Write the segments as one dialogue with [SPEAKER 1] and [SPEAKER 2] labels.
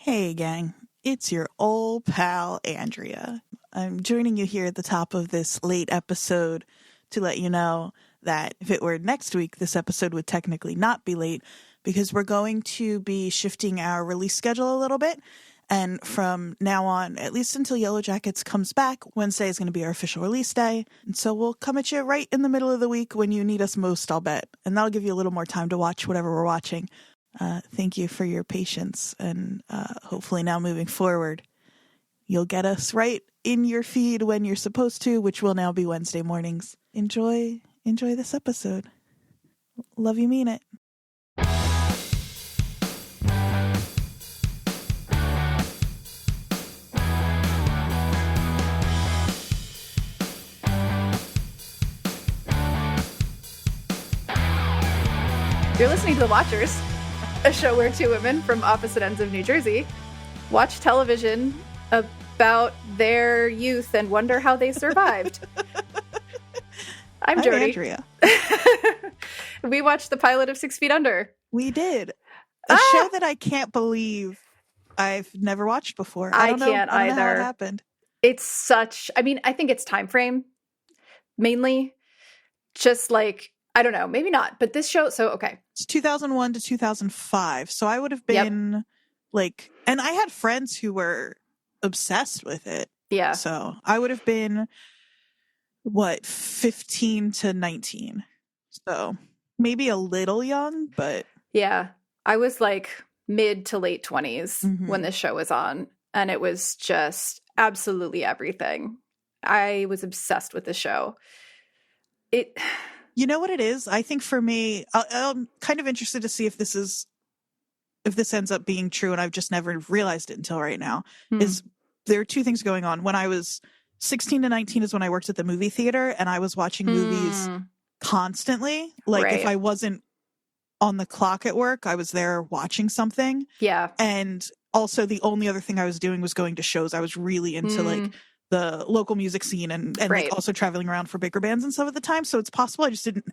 [SPEAKER 1] Hey gang, it's your old pal Andrea. I'm joining you here at the top of this late episode to let you know that if it were next week, this episode would technically not be late because we're going to be shifting our release schedule a little bit. And from now on, at least until Yellow Jackets comes back, Wednesday is going to be our official release day. And so we'll come at you right in the middle of the week when you need us most, I'll bet. And that'll give you a little more time to watch whatever we're watching. Thank you for your patience, and hopefully now moving forward, you'll get us right in your feed when you're supposed to, which will now be Wednesday mornings. Enjoy this episode. Love you, mean it.
[SPEAKER 2] You're listening to The Watchers, a show where two women from opposite ends of New Jersey watch television about their youth and wonder how they survived. I'm Jodie.
[SPEAKER 1] Andrea.
[SPEAKER 2] We watched the pilot of 6 Feet Under.
[SPEAKER 1] We did. A show that I can't believe I've never watched before. I don't
[SPEAKER 2] can't
[SPEAKER 1] know
[SPEAKER 2] either.
[SPEAKER 1] How it happened.
[SPEAKER 2] It's such, I think it's time frame, mainly. Just like, I don't know, maybe not. But this show, so, okay.
[SPEAKER 1] It's 2001 to 2005. So I would have been like, and I had friends who were obsessed with it.
[SPEAKER 2] Yeah.
[SPEAKER 1] So I would have been, 15 to 19. So maybe a little young, but.
[SPEAKER 2] Yeah. I was like mid to late 20s when this show was on. And it was just absolutely everything. I was obsessed with the show. You
[SPEAKER 1] know what it is? I think for me, I'm kind of interested to see if this ends up being true, and I've just never realized it until right now, is there are two things going on. When I was 16 to 19 is when I worked at the movie theater, and I was watching movies constantly. Like if I wasn't on the clock at work, I was there watching something.
[SPEAKER 2] Yeah.
[SPEAKER 1] And also the only other thing I was doing was going to shows. I was really into like the local music scene and like also traveling around for bigger bands and stuff at the time. So it's possible I just didn't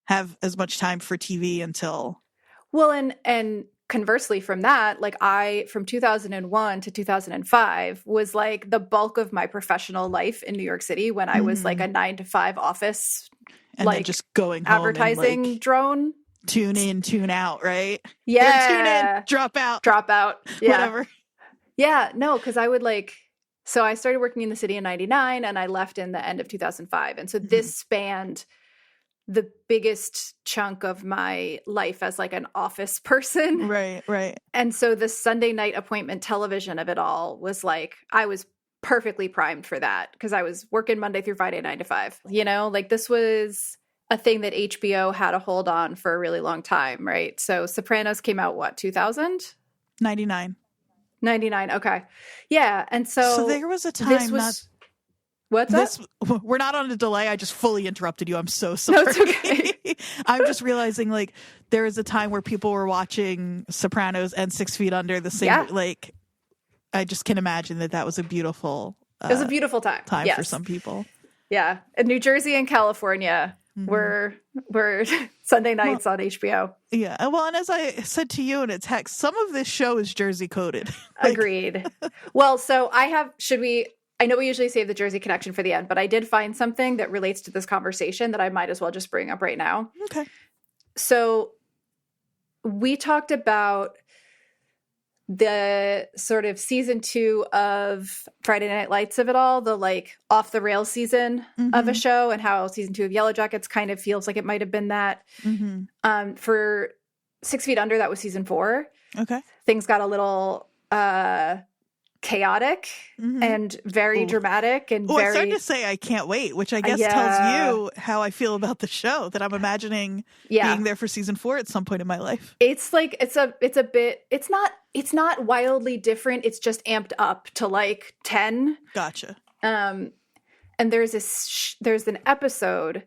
[SPEAKER 1] have as much time for TV until.
[SPEAKER 2] Well, and conversely from that, like from 2001 to 2005 was like the bulk of my professional life in New York City when I was like a 9-to-5 office,
[SPEAKER 1] and like just going home
[SPEAKER 2] advertising
[SPEAKER 1] and, like,
[SPEAKER 2] drone.
[SPEAKER 1] Tune in, tune out, right?
[SPEAKER 2] Yeah.
[SPEAKER 1] Tune in, drop out.
[SPEAKER 2] Yeah.
[SPEAKER 1] Whatever.
[SPEAKER 2] Yeah. No, because I would so I started working in the city in 99 and I left in the end of 2005. And so this spanned the biggest chunk of my life as like an office person.
[SPEAKER 1] Right.
[SPEAKER 2] And so the Sunday night appointment television of it all was like, I was perfectly primed for that because I was working Monday through Friday, 9 to 5. Like this was a thing that HBO had a hold on for a really long time, right? So Sopranos came out, 2000?
[SPEAKER 1] 99.
[SPEAKER 2] 99, okay. Yeah, and so
[SPEAKER 1] there was a time
[SPEAKER 2] What's that?
[SPEAKER 1] We're not on a delay. I just fully interrupted you. I'm so sorry.
[SPEAKER 2] No, it's okay.
[SPEAKER 1] I'm just realizing like there was a time where people were watching Sopranos and 6 Feet Under the same like I just can imagine that was a beautiful
[SPEAKER 2] it was a beautiful time
[SPEAKER 1] for some people.
[SPEAKER 2] Yeah. In New Jersey and California were Sunday nights on HBO.
[SPEAKER 1] Yeah. Well, and as I said to you in a text, some of this show is Jersey coded.
[SPEAKER 2] Agreed. Well, so I know we usually save the Jersey connection for the end, but I did find something that relates to this conversation that I might as well just bring up right now.
[SPEAKER 1] Okay.
[SPEAKER 2] So we talked about the sort of season 2 of Friday Night Lights of it all, the like off the rails season of a show, and how season 2 of Yellow Jackets kind of feels like it might have been that. For 6 Feet Under, that was season 4.
[SPEAKER 1] Okay.
[SPEAKER 2] Things got a little chaotic and very dramatic and very.
[SPEAKER 1] I started to say I can't wait, which I guess tells you how I feel about the show. That I'm imagining being there for season 4 at some point in my life.
[SPEAKER 2] It's like it's a bit. It's not wildly different. It's just amped up to like 10.
[SPEAKER 1] Gotcha.
[SPEAKER 2] And there's an episode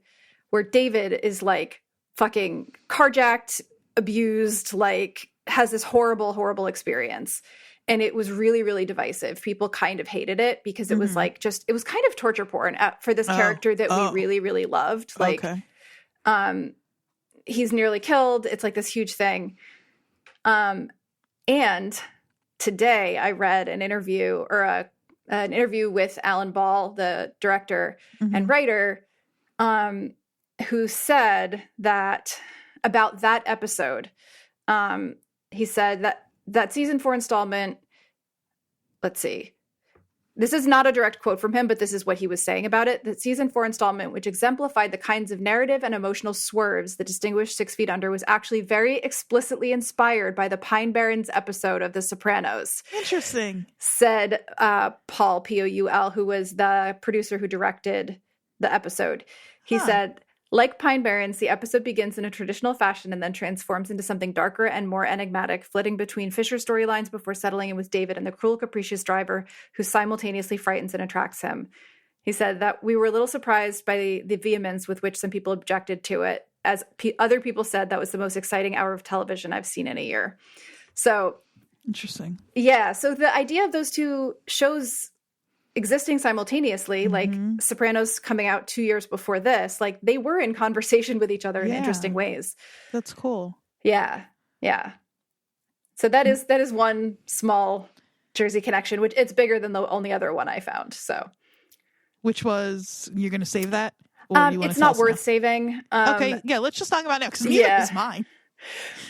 [SPEAKER 2] where David is like fucking carjacked, abused, like has this horrible experience. And it was really, really divisive. People kind of hated it because it was like it was kind of torture porn for this character that we really, really loved. Like, he's nearly killed. It's like this huge thing. And today I read an interview an interview with Alan Ball, the director and writer, who said that about that episode. He said that season 4 installment, let's see. This is not a direct quote from him, but this is what he was saying about it. That season 4 installment, which exemplified the kinds of narrative and emotional swerves that distinguished 6 Feet Under, was actually very explicitly inspired by the Pine Barrens episode of The Sopranos.
[SPEAKER 1] Interesting.
[SPEAKER 2] Said Paul, P-O-U-L, who was the producer who directed the episode. He said, like Pine Barrens, the episode begins in a traditional fashion and then transforms into something darker and more enigmatic, flitting between Fisher's storylines before settling in with David and the cruel, capricious driver who simultaneously frightens and attracts him. He said that we were a little surprised by the vehemence with which some people objected to it, as other people said that was the most exciting hour of television I've seen in a year. So
[SPEAKER 1] interesting.
[SPEAKER 2] Yeah, so the idea of those two shows existing simultaneously, like Sopranos coming out 2 years before this, like they were in conversation with each other in interesting ways.
[SPEAKER 1] That's cool.
[SPEAKER 2] Yeah. So that is one small Jersey connection, which it's bigger than the only other one I found. So,
[SPEAKER 1] which was, you're going to save that? Or you
[SPEAKER 2] it's not worth saving.
[SPEAKER 1] Okay, yeah, let's just talk about it now because neither is mine.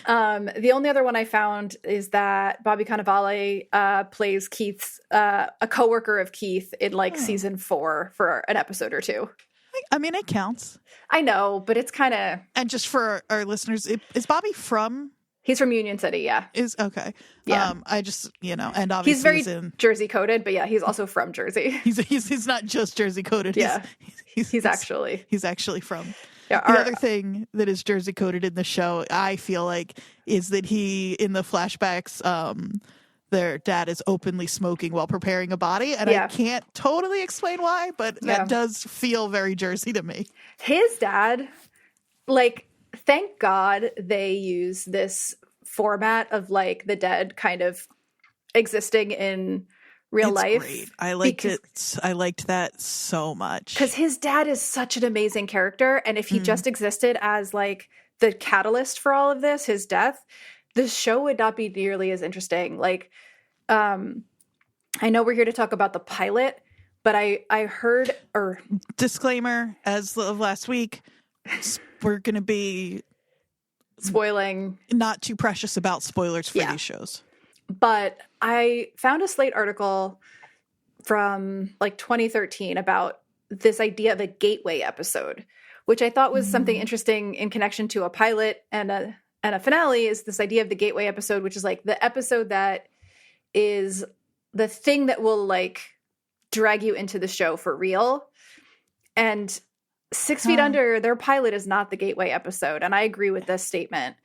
[SPEAKER 2] The only other one I found is that Bobby Cannavale plays Keith's a coworker of Keith in season 4 for an episode or two.
[SPEAKER 1] I mean, it counts.
[SPEAKER 2] I know, but it's kind of.
[SPEAKER 1] And just for our listeners, is Bobby from?
[SPEAKER 2] He's from Union City, yeah.
[SPEAKER 1] Is okay.
[SPEAKER 2] Yeah.
[SPEAKER 1] I just and obviously
[SPEAKER 2] he's very Jersey coded, but yeah, he's also from Jersey.
[SPEAKER 1] He's not just Jersey coded.
[SPEAKER 2] Yeah, he's
[SPEAKER 1] actually from.
[SPEAKER 2] Yeah,
[SPEAKER 1] the other thing that is Jersey coded in the show, I feel like, is that he, in the flashbacks, their dad is openly smoking while preparing a body. And I can't totally explain why, but that does feel very Jersey to me.
[SPEAKER 2] His dad, thank God they use this format of the dead kind of existing in real life.
[SPEAKER 1] Great. I liked it. I liked that so much
[SPEAKER 2] because his dad is such an amazing character, and if he just existed as the catalyst for all of this, his death, the show would not be nearly as interesting. I know we're here to talk about the pilot, but I heard
[SPEAKER 1] disclaimer as of last week, we're going to be
[SPEAKER 2] spoiling,
[SPEAKER 1] not too precious about spoilers for these shows.
[SPEAKER 2] But I found a Slate article from 2013 about this idea of a gateway episode, which I thought was something interesting in connection to a pilot and a finale. Is this idea of the gateway episode, which is the episode that is the thing that will drag you into the show for real. And 6 Feet Under, their pilot is not the gateway episode, and I agree with this statement.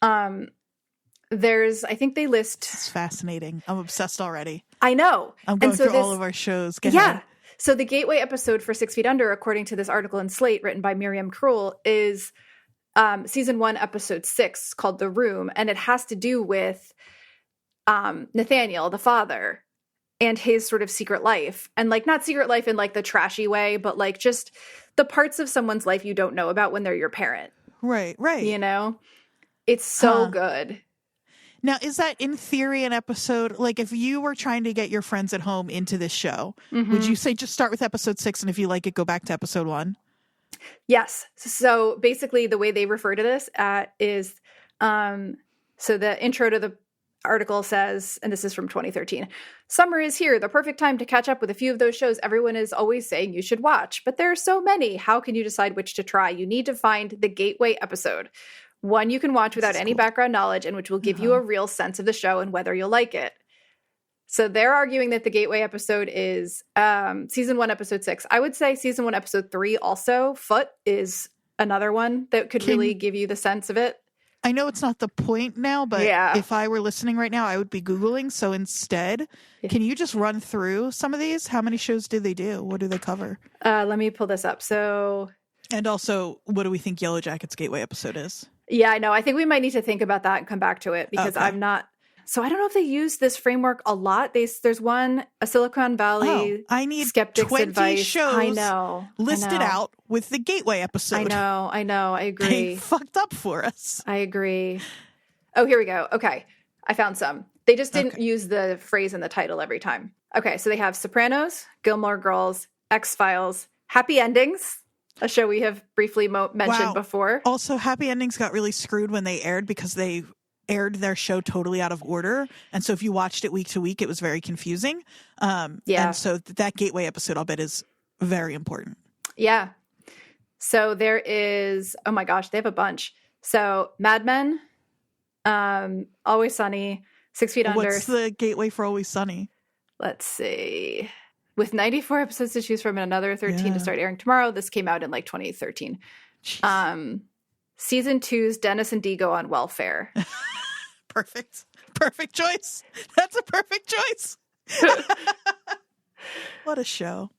[SPEAKER 2] I think they list.
[SPEAKER 1] It's fascinating. I'm obsessed already.
[SPEAKER 2] I know.
[SPEAKER 1] I'm going through all of our shows. Go ahead.
[SPEAKER 2] So the gateway episode for 6 Feet Under, according to this article in Slate written by Miriam Krul, is season 1, episode 6, called The Room. And it has to do with Nathaniel, the father, and his sort of secret life. And not secret life in the trashy way, but just the parts of someone's life you don't know about when they're your parent.
[SPEAKER 1] Right.
[SPEAKER 2] It's so good.
[SPEAKER 1] Now, is that in theory an episode, if you were trying to get your friends at home into this show, would you say just start with episode 6 and if you like it, go back to episode 1?
[SPEAKER 2] Yes. So basically the way they refer to this is, so the intro to the article says, and this is from 2013, summer is here, the perfect time to catch up with a few of those shows everyone is always saying you should watch. But there are so many. How can you decide which to try? You need to find the gateway episode. One you can watch without any background knowledge and which will give you a real sense of the show and whether you'll like it. So they're arguing that the gateway episode is season 1, episode 6. I would say season 1, episode 3 also. Foot is another one that could really give you the sense of it.
[SPEAKER 1] I know it's not the point now, but if I were listening right now, I would be Googling. So instead, can you just run through some of these? How many shows do they do? What do they cover?
[SPEAKER 2] Let me pull this up.
[SPEAKER 1] And also, what do we think Yellow Jacket's gateway episode is?
[SPEAKER 2] Yeah, I know. I think we might need to think about that and come back to it because I'm not. So I don't know if they use this framework a lot. There's one, a Silicon Valley.
[SPEAKER 1] I need
[SPEAKER 2] skeptics
[SPEAKER 1] 20
[SPEAKER 2] advice.
[SPEAKER 1] shows
[SPEAKER 2] I know.
[SPEAKER 1] listed out with the gateway episode.
[SPEAKER 2] I know. I agree.
[SPEAKER 1] They fucked up for us.
[SPEAKER 2] I agree. Oh, here we go. Okay. I found some. They just didn't use the phrase in the title every time. Okay, so they have Sopranos, Gilmore Girls, X-Files, Happy Endings, a show we have briefly mentioned before.
[SPEAKER 1] Also, Happy Endings got really screwed when they aired because they aired their show totally out of order. And so if you watched it week to week, it was very confusing. And so that gateway episode, I'll bet, is very important.
[SPEAKER 2] Yeah. So there is, oh my gosh, they have a bunch. So Mad Men, Always Sunny, 6 Feet Under.
[SPEAKER 1] What's the gateway for Always Sunny?
[SPEAKER 2] Let's see. With 94 episodes to choose from and another 13 to start airing tomorrow. This came out in like 2013. Season 2's Dennis and Dee go on welfare.
[SPEAKER 1] Perfect. Perfect choice. That's a perfect choice. What a show.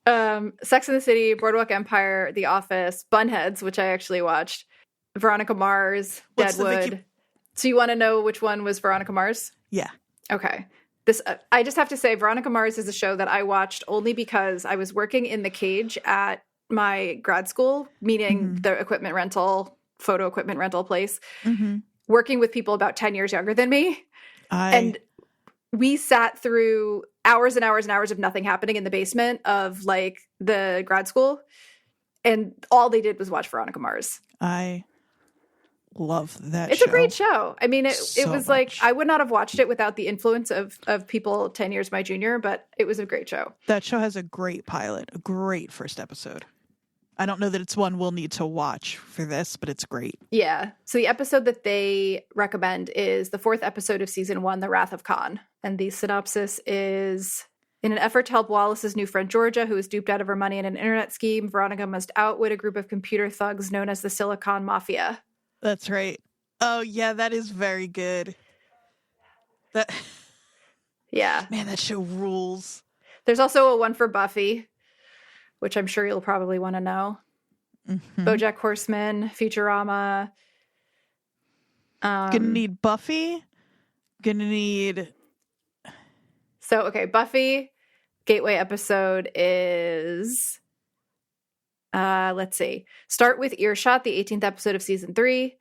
[SPEAKER 2] Sex and the City, Boardwalk Empire, The Office, Bunheads, which I actually watched, Veronica Mars, Deadwood. So you want to know which one was Veronica Mars?
[SPEAKER 1] Yeah.
[SPEAKER 2] Okay. This I just have to say Veronica Mars is a show that I watched only because I was working in the cage at my grad school, meaning the equipment rental, photo equipment rental place, working with people about 10 years younger than me. And we sat through hours and hours and hours of nothing happening in the basement of like the grad school. And all they did was watch Veronica Mars.
[SPEAKER 1] I love that
[SPEAKER 2] It's a great show. I mean, it was
[SPEAKER 1] much.
[SPEAKER 2] like, I would not have watched it without the influence of people 10 years my junior, but it was a great show.
[SPEAKER 1] That show has a great pilot, a great first episode. I don't know that it's one we'll need to watch for this, but it's great.
[SPEAKER 2] Yeah. So the episode that they recommend is the 4th episode of season 1, The Wrath of Khan. And the synopsis is, in an effort to help Wallace's new friend Georgia, who is duped out of her money in an internet scheme, Veronica must outwit a group of computer thugs known as the Silicon Mafia.
[SPEAKER 1] That's right. Oh, yeah, that is very good.
[SPEAKER 2] Yeah.
[SPEAKER 1] Man, that show rules.
[SPEAKER 2] There's also a one for Buffy, which I'm sure you'll probably want to know. BoJack Horseman, Futurama.
[SPEAKER 1] Gonna need Buffy. Gonna need...
[SPEAKER 2] So, okay, Buffy gateway episode is... let's see. Start with Earshot, the 18th episode of season 3.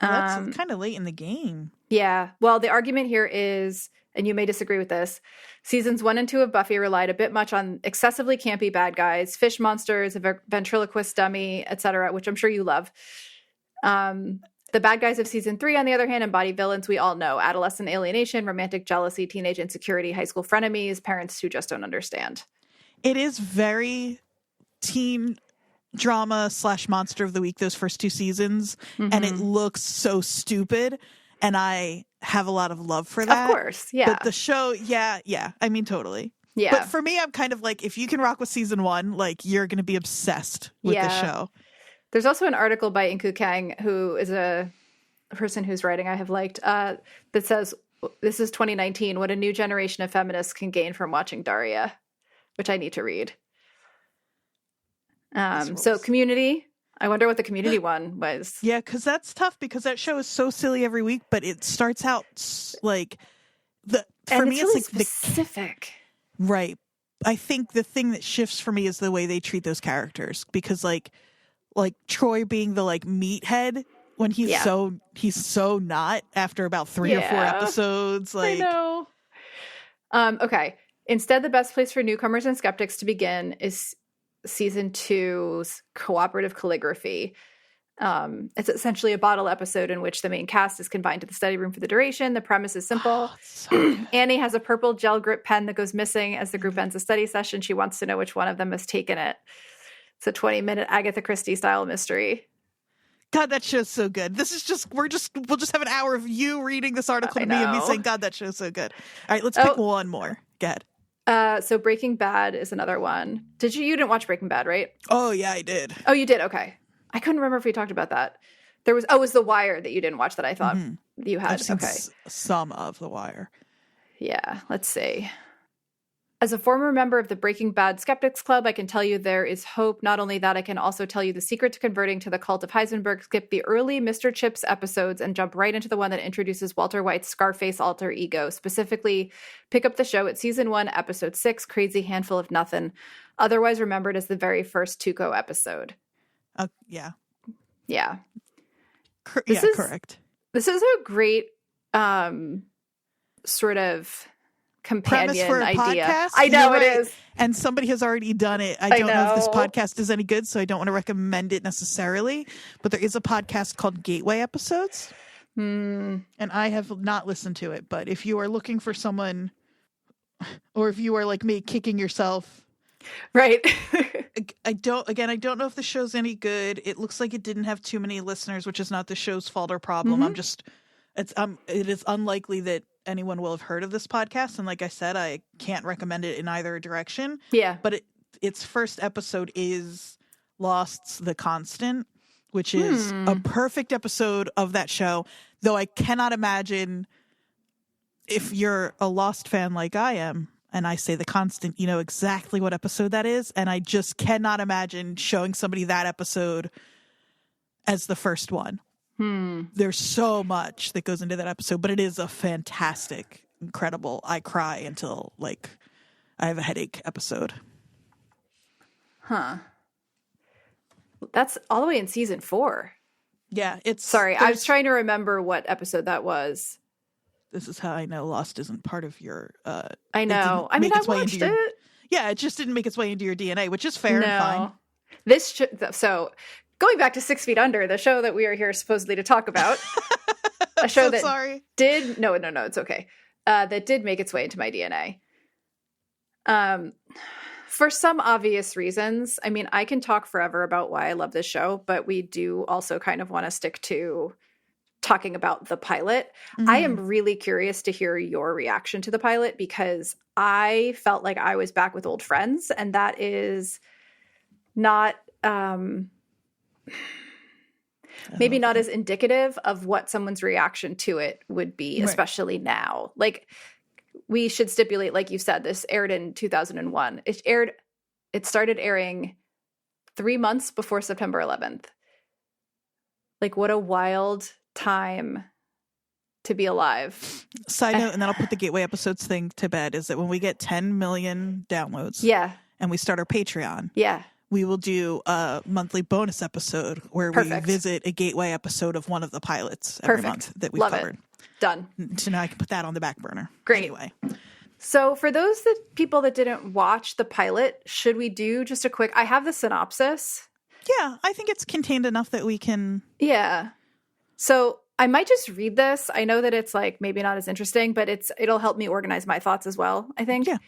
[SPEAKER 1] That's kind of late in the game.
[SPEAKER 2] Yeah. Well, the argument here is, and you may disagree with this, seasons 1 and 2 of Buffy relied a bit much on excessively campy bad guys, fish monsters, a ventriloquist dummy, etc., which I'm sure you love. The bad guys of season 3, on the other hand, embody villains we all know: adolescent alienation, romantic jealousy, teenage insecurity, high school frenemies, parents who just don't understand.
[SPEAKER 1] It is very teen drama / monster of the week, those first 2 seasons, and it looks so stupid, and I have a lot of love for that.
[SPEAKER 2] Of course, yeah.
[SPEAKER 1] But the show, yeah, I mean, totally.
[SPEAKER 2] Yeah.
[SPEAKER 1] But for me, I'm kind of like, if you can rock with season 1, like, you're going to be obsessed with the show.
[SPEAKER 2] There's also an article by Inku Kang, who is a person whose writing I have liked, that says, this is 2019, what a new generation of feminists can gain from watching Daria, which I need to read. So Community, I wonder what the Community one was.
[SPEAKER 1] Yeah, because that's tough, because that show is so silly every week, but it starts out like for me,
[SPEAKER 2] really
[SPEAKER 1] it's like
[SPEAKER 2] specific.
[SPEAKER 1] Right. I think the thing that shifts for me is the way they treat those characters, because like Troy being the like meathead when he's so not after about 3 or 4 episodes. Like,
[SPEAKER 2] I know. Okay. Instead, the best place for newcomers and skeptics to begin is season 2's Cooperative Calligraphy. It's essentially a bottle episode in which the main cast is confined to the study room for the duration. The premise is simple. Annie has a purple gel grip pen that goes missing as the group ends a study session. She wants to know which one of them has taken it. It's a 20-minute Agatha Christie style mystery.
[SPEAKER 1] God, that show's so good. This is just, we'll just have an hour of you reading this article to me and me saying, God, that show's so good. All right, let's pick one more. Go ahead.
[SPEAKER 2] So Breaking Bad is another one. You didn't watch Breaking Bad, right?
[SPEAKER 1] Oh, yeah, I did.
[SPEAKER 2] Oh, you did? Okay. I couldn't remember if we talked about that. It was The Wire that you didn't watch that I thought you had.
[SPEAKER 1] I've seen some of The Wire.
[SPEAKER 2] Yeah, let's see. As a former member of the Breaking Bad Skeptics Club, I can tell you there is hope. Not only that, I can also tell you the secret to converting to the cult of Heisenberg. Skip the early Mr. Chips episodes and jump right into the one that introduces Walter White's Scarface alter ego. Specifically, pick up the show at season 1, episode 6, Crazy Handful of Nothing, otherwise remembered as the very first Tuco episode.
[SPEAKER 1] Yeah.
[SPEAKER 2] Yeah.
[SPEAKER 1] Correct.
[SPEAKER 2] This is a great sort of
[SPEAKER 1] premise
[SPEAKER 2] companion
[SPEAKER 1] for a
[SPEAKER 2] idea.
[SPEAKER 1] podcast.
[SPEAKER 2] I know
[SPEAKER 1] You're
[SPEAKER 2] it
[SPEAKER 1] right.
[SPEAKER 2] is.
[SPEAKER 1] And somebody has already done it. I don't know if this podcast is any good, so I don't want to recommend it necessarily. But there is a podcast called Gateway Episodes. And I have not listened to it. But if you are looking for someone, or if you are like me, kicking yourself.
[SPEAKER 2] Right.
[SPEAKER 1] I don't know if the show's any good. It looks like it didn't have too many listeners, which is not the show's fault or problem. It is unlikely that anyone will have heard of this podcast. And like I said, I can't recommend it in either direction.
[SPEAKER 2] Yeah.
[SPEAKER 1] But its first episode is Lost's The Constant, which is a perfect episode of that show. Though I cannot imagine, if you're a Lost fan like I am, and I say The Constant, you know exactly what episode that is. And I just cannot imagine showing somebody that episode as the first one. There's so much that goes into that episode, but it is a fantastic, incredible, I cry until like I have a headache episode.
[SPEAKER 2] Huh. That's all the way in season 4.
[SPEAKER 1] Yeah,
[SPEAKER 2] Sorry, I was trying to remember what episode that was.
[SPEAKER 1] This is how I know Lost isn't part of your
[SPEAKER 2] I know. I mean, I watched it.
[SPEAKER 1] Yeah, it just didn't make its way into your DNA, which is fair and fine.
[SPEAKER 2] So going back to 6 Feet Under, the show that we are here supposedly to talk about, a show did no, it's okay. That did make its way into my DNA. For some obvious reasons. I mean, I can talk forever about why I love this show, but we do also kind of want to stick to talking about the pilot. I am really curious to hear your reaction to the pilot, because I felt like I was back with old friends, and that is not maybe not as indicative of what someone's reaction to it would be, especially now. Like, we should stipulate, like you said, this aired in 2001. It started airing 3 months before September 11th. Like, what a wild time to be alive.
[SPEAKER 1] Side note, and then I'll put the Gateway Episodes thing to bed, is that when we get 10 million downloads, and we start our Patreon, we will do a monthly bonus episode where we visit a Gateway episode of one of the pilots every month that we've covered.
[SPEAKER 2] Done.
[SPEAKER 1] So now I can put that on the back burner.
[SPEAKER 2] Great.
[SPEAKER 1] Anyway.
[SPEAKER 2] So for those people that didn't watch the pilot, should we do just a quick... I have the synopsis.
[SPEAKER 1] Yeah, I think it's contained enough that we can...
[SPEAKER 2] Yeah. So I might just read this. I know that it's like maybe not as interesting, but it'll help me organize my thoughts as well, I think. Yeah.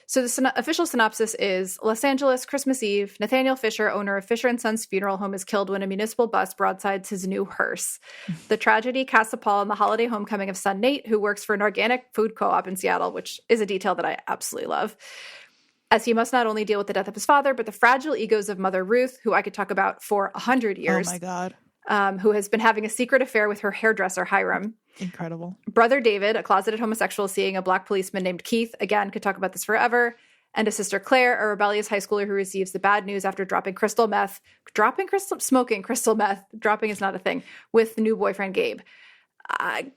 [SPEAKER 2] So the official synopsis is: Los Angeles, Christmas Eve, Nathaniel Fisher, owner of Fisher & Sons Funeral Home, is killed when a municipal bus broadsides his new hearse. The tragedy casts a pall on the holiday homecoming of son Nate, who works for an organic food co-op in Seattle, which is a detail that I absolutely love, as he must not only deal with the death of his father, but the fragile egos of Mother Ruth, who I could talk about for 100 years.
[SPEAKER 1] Oh my God.
[SPEAKER 2] Who has been having a secret affair with her hairdresser, Hiram.
[SPEAKER 1] Incredible.
[SPEAKER 2] Brother David, a closeted homosexual seeing a black policeman named Keith. Again, could talk about this forever. And a sister, Claire, a rebellious high schooler who receives the bad news after smoking crystal meth. Dropping is not a thing, with new boyfriend, Gabe.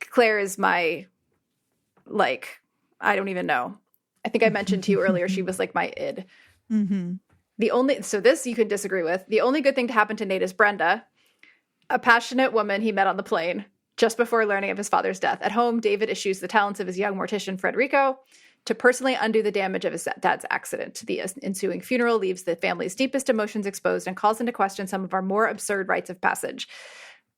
[SPEAKER 2] Claire is my, I don't even know. I think I mentioned to you earlier, she was like my id. Mm-hmm. So this you can disagree with. The only good thing to happen to Nate is Brenda, a passionate woman he met on the plane just before learning of his father's death. At home, David eschews the talents of his young mortician, Frederico, to personally undo the damage of his dad's accident. The ensuing funeral leaves the family's deepest emotions exposed and calls into question some of our more absurd rites of passage.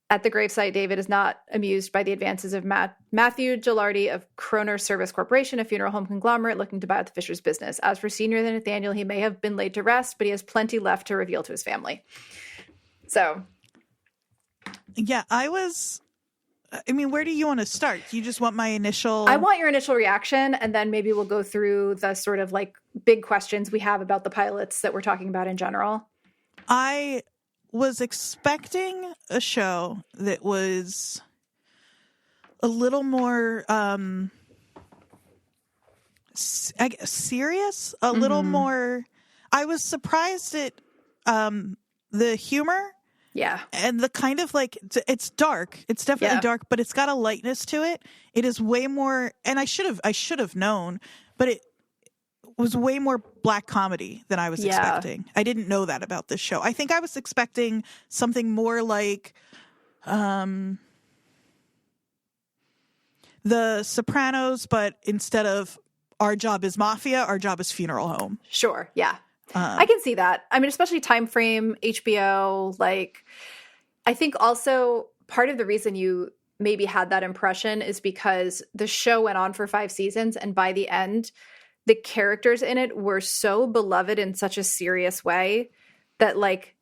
[SPEAKER 2] At the gravesite, David is not amused by the advances of Matthew Gilardi of Kroner Service Corporation, a funeral home conglomerate looking to buy out the Fisher's business. As for Senior Nathaniel, he may have been laid to rest, but he has plenty left to reveal to his family. So...
[SPEAKER 1] yeah, where do you want to start? Do you just want my initial...
[SPEAKER 2] I want your initial reaction, and then maybe we'll go through the sort of like big questions we have about the pilots that we're talking about in general.
[SPEAKER 1] I was expecting a show that was a little more serious, a little more... I was surprised at the humor.
[SPEAKER 2] Yeah.
[SPEAKER 1] And the kind of like, it's dark. It's definitely dark, but it's got a lightness to it. It is way more, and I should have known, but it was way more black comedy than I was expecting. I didn't know that about this show. I think I was expecting something more like, the Sopranos, but instead of our job is mafia, our job is funeral home.
[SPEAKER 2] Sure. Yeah. I can see that. I mean, especially time frame, HBO, like, I think also part of the reason you maybe had that impression is because the show went on for 5 seasons, and by the end, the characters in it were so beloved in such a serious way that, like,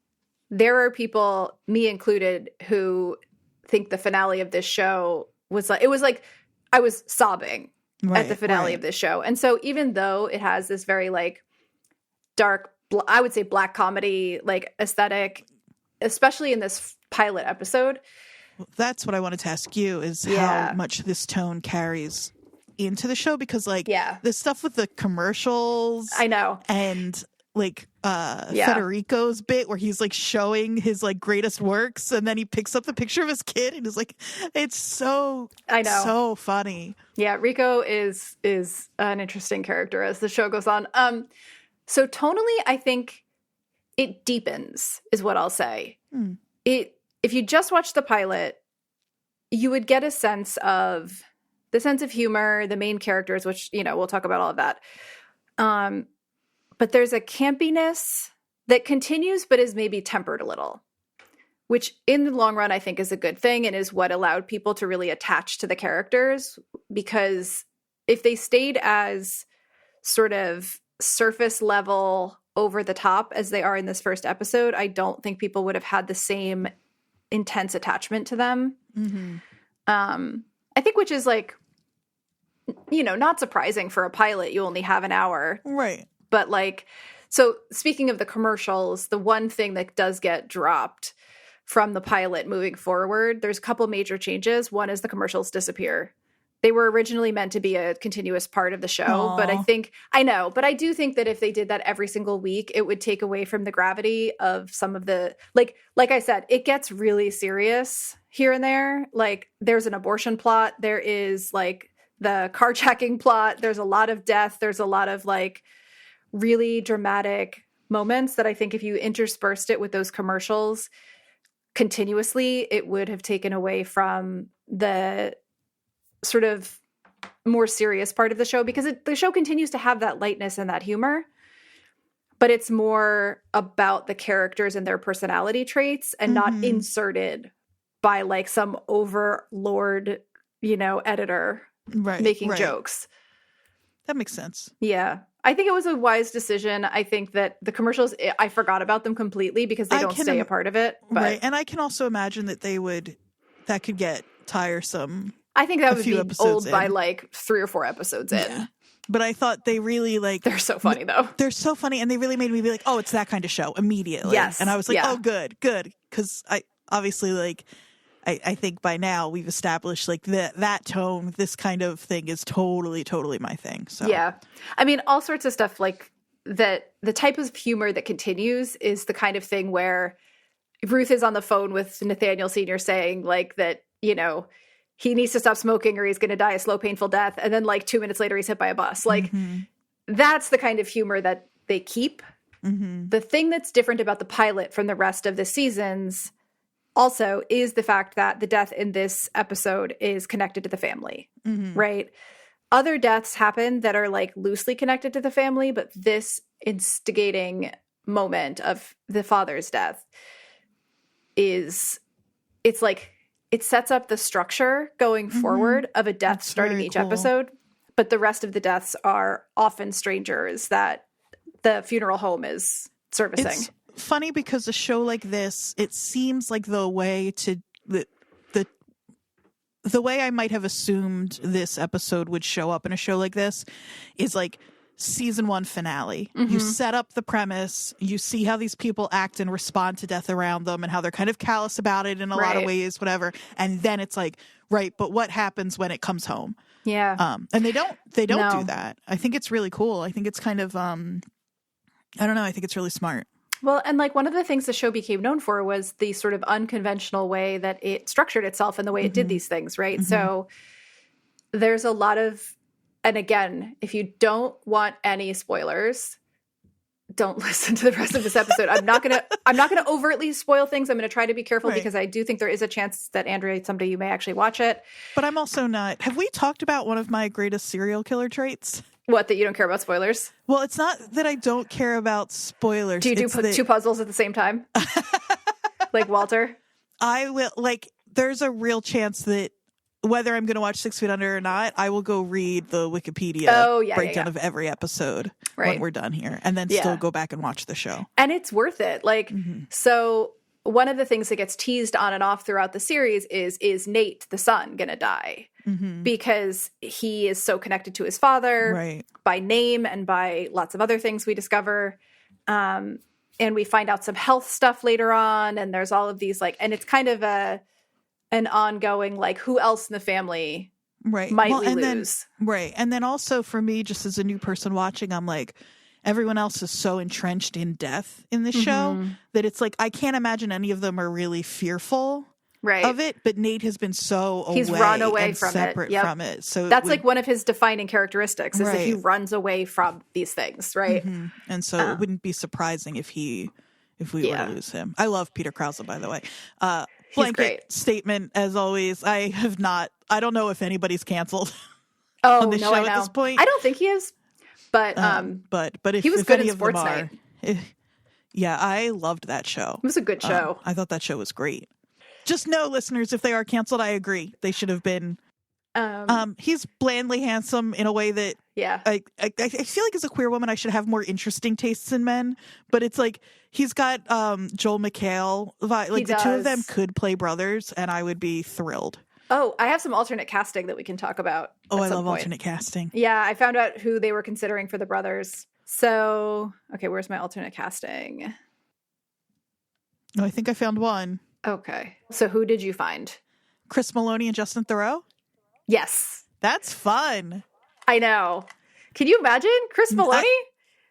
[SPEAKER 2] there are people, me included, who think the finale of this show was like, it was like I was sobbing at the finale of this show. And so even though it has this very, like, dark, I would say black comedy, like, aesthetic, especially in this pilot episode.
[SPEAKER 1] Well, that's what I wanted to ask you is how much this tone carries into the show, because, like, the stuff with the commercials,
[SPEAKER 2] I know,
[SPEAKER 1] and like Federico's bit where he's, like, showing his, like, greatest works, and then he picks up the picture of his kid and is like, it's so, I know, so funny.
[SPEAKER 2] Yeah, Rico is an interesting character as the show goes on. So tonally, I think it deepens, is what I'll say. If you just watch the pilot, you would get a sense of the sense of humor, the main characters, which, you know, we'll talk about all of that. But there's a campiness that continues, but is maybe tempered a little, which in the long run, I think is a good thing and is what allowed people to really attach to the characters. Because if they stayed as sort of surface level over the top as they are in this first episode, I don't think people would have had the same intense attachment to them. I think, which is, like, you know, not surprising for a pilot. You only have an hour.
[SPEAKER 1] Right.
[SPEAKER 2] But, like, so speaking of the commercials, the one thing that does get dropped from the pilot moving forward, there's a couple major changes. One is the commercials disappear. They were originally meant to be a continuous part of the show,
[SPEAKER 1] Aww.
[SPEAKER 2] But I do think that if they did that every single week, it would take away from the gravity of some of the, like I said, it gets really serious here and there. Like, there's an abortion plot. There is, like, the carjacking plot. There's a lot of death. There's a lot of, like, really dramatic moments that I think if you interspersed it with those commercials continuously, it would have taken away from the sort of more serious part of the show, because the show continues to have that lightness and that humor, but it's more about the characters and their personality traits and not inserted by, like, some overlord, you know, editor making jokes.
[SPEAKER 1] That makes sense.
[SPEAKER 2] Yeah. I think it was a wise decision. I think that the commercials, I forgot about them completely because they don't stay a part of it. But
[SPEAKER 1] right. And I can also imagine that that could get tiresome.
[SPEAKER 2] I think that would be old by, like, 3 or 4 episodes in.
[SPEAKER 1] Yeah. But I thought they really, like...
[SPEAKER 2] They're so funny, though.
[SPEAKER 1] They're so funny, and they really made me be like, oh, it's that kind of show immediately.
[SPEAKER 2] Yes.
[SPEAKER 1] And I was like, oh, good. Because I obviously, like, I think by now we've established, like, that tone, this kind of thing is totally, totally my thing. So
[SPEAKER 2] yeah. I mean, all sorts of stuff, like, that the type of humor that continues is the kind of thing where Ruth is on the phone with Nathaniel Sr. saying, like, that, you know, he needs to stop smoking or he's going to die a slow, painful death. And then, like, 2 minutes later, he's hit by a bus. Like, that's the kind of humor that they keep. The thing that's different about the pilot from the rest of the seasons also is the fact that the death in this episode is connected to the family, right? Other deaths happen that are, like, loosely connected to the family, but this instigating moment of the father's death it's like, it sets up the structure going forward of a death starting each episode, but the rest of the deaths are often strangers that the funeral home is servicing.
[SPEAKER 1] It's funny because a show like this, it seems like the way I might have assumed this episode would show up in a show like this is, like, season 1 finale. You set up the premise, you see how these people act and respond to death around them and how they're kind of callous about it in a lot of ways, whatever. And then it's like, right, but what happens when it comes home?
[SPEAKER 2] Yeah.
[SPEAKER 1] And they don't do that. I think it's really cool. I think it's kind of, I don't know. I think it's really smart.
[SPEAKER 2] Well, and, like, one of the things the show became known for was the sort of unconventional way that it structured itself and the way it did these things, right? So there's a lot of, and again, if you don't want any spoilers, don't listen to the rest of this episode. I'm not gonna overtly spoil things. I'm gonna try to be careful because I do think there is a chance that Andrea, someday you may actually watch it.
[SPEAKER 1] But I'm also not. Have we talked about one of my greatest serial killer traits?
[SPEAKER 2] What, that you don't care about spoilers?
[SPEAKER 1] Well, it's not that I don't care about spoilers.
[SPEAKER 2] Do you do two puzzles at the same time? Like Walter?
[SPEAKER 1] I will, like, there's a real chance that whether I'm going to watch 6 Feet Under or not, I will go read the Wikipedia breakdown of every episode when we're done here, and then still go back and watch the show.
[SPEAKER 2] And it's worth it. Like, so one of the things that gets teased on and off throughout the series is Nate, the son, going to die? Because he is so connected to his father by name and by lots of other things we discover. And we find out some health stuff later on. And there's all of these, like, and it's kind of an ongoing, like, who else in the family might we lose?
[SPEAKER 1] And then also for me, just as a new person watching, I'm like, everyone else is so entrenched in death in this show that it's like, I can't imagine any of them are really fearful of it, but Nate has been so
[SPEAKER 2] he's run away from
[SPEAKER 1] separate from it. So
[SPEAKER 2] that's like one of his defining characteristics is that he runs away from these things, right?
[SPEAKER 1] And so it wouldn't be surprising if we were to lose him. I love Peter Krause, by the way. Blanket statement as always. I don't know if anybody's canceled on the show at this point.
[SPEAKER 2] I don't think he is, but
[SPEAKER 1] if
[SPEAKER 2] he was
[SPEAKER 1] if
[SPEAKER 2] good
[SPEAKER 1] any
[SPEAKER 2] in
[SPEAKER 1] of them
[SPEAKER 2] Sports
[SPEAKER 1] are,
[SPEAKER 2] Night.
[SPEAKER 1] Yeah, I loved that show.
[SPEAKER 2] It was a good show.
[SPEAKER 1] I thought that show was great. Just know, listeners, if they are canceled, I agree. They should have been. He's blandly handsome in a way that I feel like as a queer woman, I should have more interesting tastes in men. But it's like he's got Joel McHale. Like the two of them could play brothers, and I would be thrilled.
[SPEAKER 2] Oh, I have some alternate casting that we can talk about.
[SPEAKER 1] Oh, I love alternate casting.
[SPEAKER 2] Yeah, I found out who they were considering for the brothers. So, okay, where's my alternate casting?
[SPEAKER 1] Oh, I think I found one.
[SPEAKER 2] Okay. So who did you find?
[SPEAKER 1] Chris Maloney and Justin Theroux?
[SPEAKER 2] Yes.
[SPEAKER 1] That's fun.
[SPEAKER 2] I know. Can you imagine Chris Maloney?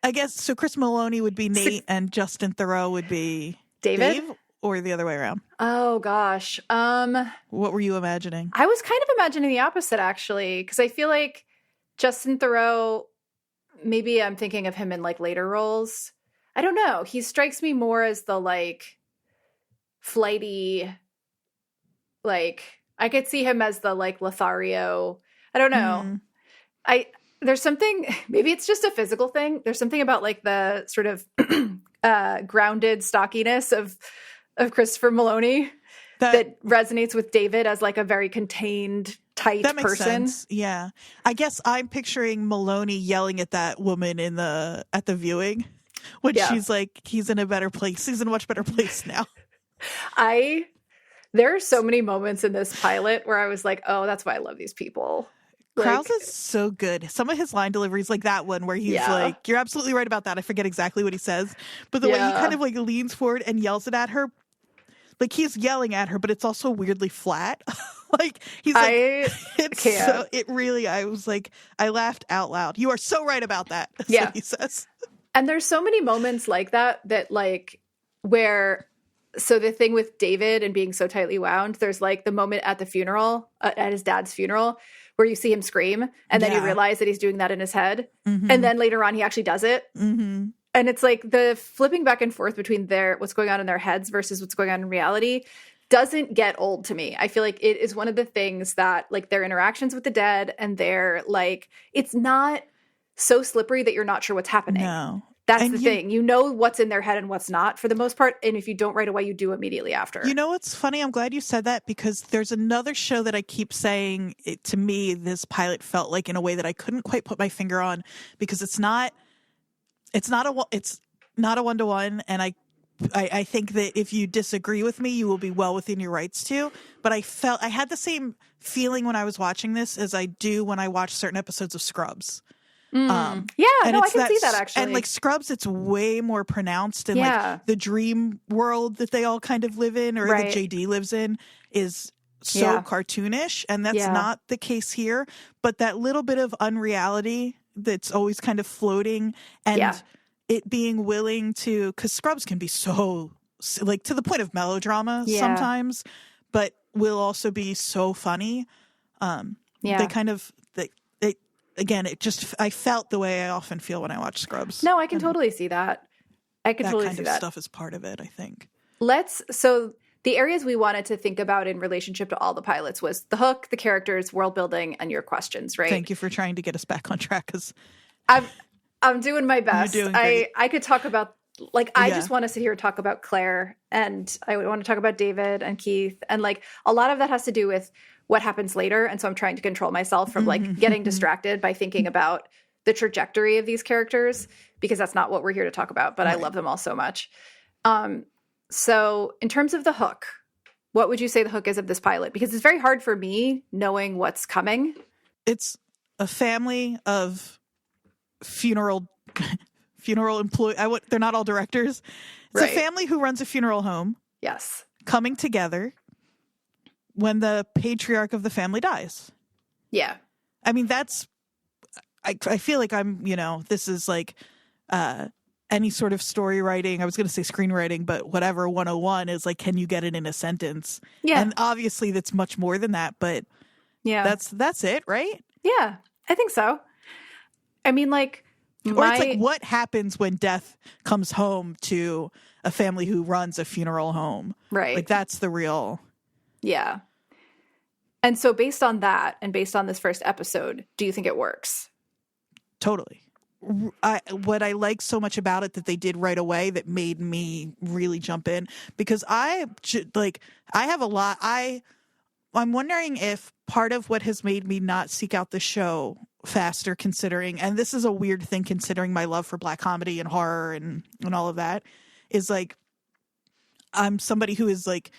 [SPEAKER 1] I guess so. Chris Maloney would be Nate and Justin Theroux would be
[SPEAKER 2] Dave,
[SPEAKER 1] or the other way around.
[SPEAKER 2] Oh gosh.
[SPEAKER 1] What were you imagining?
[SPEAKER 2] I was kind of imagining the opposite actually, because I feel like Justin Theroux, maybe I'm thinking of him in like later roles. I don't know. He strikes me more as the like flighty, like I could see him as the like Lothario. I don't know. There's something, maybe it's just a physical thing. There's something about like the sort of grounded stockiness of Christopher Maloney that resonates with David as like a very contained, tight
[SPEAKER 1] that makes
[SPEAKER 2] person.
[SPEAKER 1] Sense. Yeah. I guess I'm picturing Maloney yelling at that woman at the viewing when she's like, he's in a better place. He's in a much better place now.
[SPEAKER 2] There are so many moments in this pilot where I was like, oh, that's why I love these people.
[SPEAKER 1] Krause is so good. Some of his line deliveries, like that one where he's like, you're absolutely right about that. I forget exactly what he says. But the way he kind of like leans forward and yells it at her, like he's yelling at her, but it's also weirdly flat. Like he's like, I was like, I laughed out loud. You are so right about that. That's what he says.
[SPEAKER 2] And there's so many moments like that like where, so the thing with David and being so tightly wound, there's like the moment at the funeral, at his dad's funeral, where you see him scream and then you realize that he's doing that in his head. And then later on, he actually does it. And it's like the flipping back and forth between what's going on in their heads versus what's going on in reality doesn't get old to me. I feel like it is one of the things that like their interactions with the dead and their like, it's not so slippery that you're not sure what's happening.
[SPEAKER 1] No.
[SPEAKER 2] That's the thing. You know what's in their head and what's not for the most part. And if you don't right away, you do immediately after. You know
[SPEAKER 1] what's funny? I'm glad you said that because there's another show that I keep saying to me, this pilot felt like in a way that I couldn't quite put my finger on because it's not a one-to-one. And I think that if you disagree with me, you will be well within your rights to. But I had the same feeling when I was watching this as I do when I watch certain episodes of Scrubs.
[SPEAKER 2] I can see that actually.
[SPEAKER 1] And like Scrubs, it's way more pronounced and like the dream world that they all kind of live in or that JD lives in is so cartoonish. And that's not the case here. But that little bit of unreality that's always kind of floating and it being willing to, because Scrubs can be so like to the point of melodrama sometimes, but will also be so funny. They kind of, again, I felt the way I often feel when I watch Scrubs.
[SPEAKER 2] No, I can totally see that. I can
[SPEAKER 1] that
[SPEAKER 2] totally
[SPEAKER 1] kind
[SPEAKER 2] see
[SPEAKER 1] of
[SPEAKER 2] that.
[SPEAKER 1] stuff is part of it, I think.
[SPEAKER 2] So the areas we wanted to think about in relationship to all the pilots was the hook, the characters, world building, and your questions, right?
[SPEAKER 1] Thank you for trying to get us back on track, because
[SPEAKER 2] I'm doing my best.
[SPEAKER 1] You're doing great.
[SPEAKER 2] I could talk about, like, I
[SPEAKER 1] Yeah.
[SPEAKER 2] just want to sit here and talk about Claire, and I want to talk about David and Keith, and like a lot of that has to do with what happens later, and so I'm trying to control myself from like getting distracted by thinking about the trajectory of these characters, because that's not what we're here to talk about, but I love them all so much. So in terms of the hook, what would you say the hook is of this pilot? Because it's very hard for me knowing what's coming.
[SPEAKER 1] It's a family of funeral employee. They're not all directors. It's a family who runs a funeral home.
[SPEAKER 2] Yes.
[SPEAKER 1] Coming together when the patriarch of the family dies.
[SPEAKER 2] Yeah.
[SPEAKER 1] I mean, I feel like this is like any sort of story writing. I was going to say screenwriting, but whatever 101 is like, can you get it in a sentence?
[SPEAKER 2] Yeah.
[SPEAKER 1] And obviously that's much more than that, but
[SPEAKER 2] yeah,
[SPEAKER 1] that's it, right?
[SPEAKER 2] Yeah, I think so. I mean, like,
[SPEAKER 1] or it's like, what happens when death comes home to a family who runs a funeral home?
[SPEAKER 2] Right.
[SPEAKER 1] Like, that's the real.
[SPEAKER 2] Yeah. And so based on that and based on this first episode, do you think it works?
[SPEAKER 1] Totally. What I like so much about it that they did right away that made me really jump in, because I have a lot. I'm wondering if part of what has made me not seek out the show faster, considering, and this is a weird thing considering my love for Black comedy and horror and all of that, is like, I'm somebody who is like,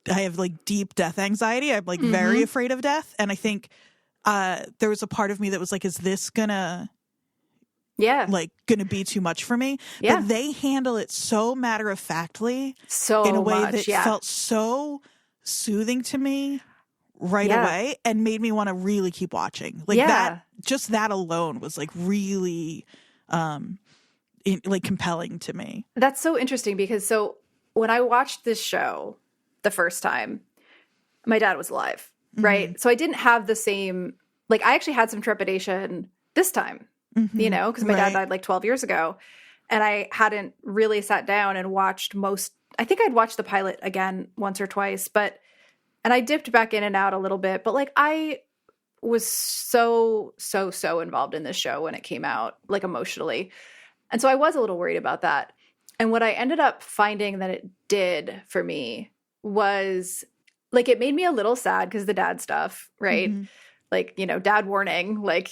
[SPEAKER 1] I have like deep death anxiety. I'm like very afraid of death. And I think there was a part of me that was like, is this gonna be too much for me?
[SPEAKER 2] Yeah.
[SPEAKER 1] But they handle it so matter-of-factly,
[SPEAKER 2] so
[SPEAKER 1] in a way
[SPEAKER 2] much,
[SPEAKER 1] that felt so soothing to me right away, and made me want to really keep watching. Like that alone was like really compelling to me.
[SPEAKER 2] That's so interesting, because when I watched this show the first time, my dad was alive, right? So I didn't have the same, like, I actually had some trepidation this time, because my dad died like 12 years ago, and I hadn't really sat down and watched I think I'd watched the pilot again once or twice, and I dipped back in and out a little bit, but like, I was so involved in this show when it came out, like, emotionally. And so I was a little worried about that. And what I ended up finding that it did for me was, like, it made me a little sad because the dad stuff, right? Like, dad warning, like,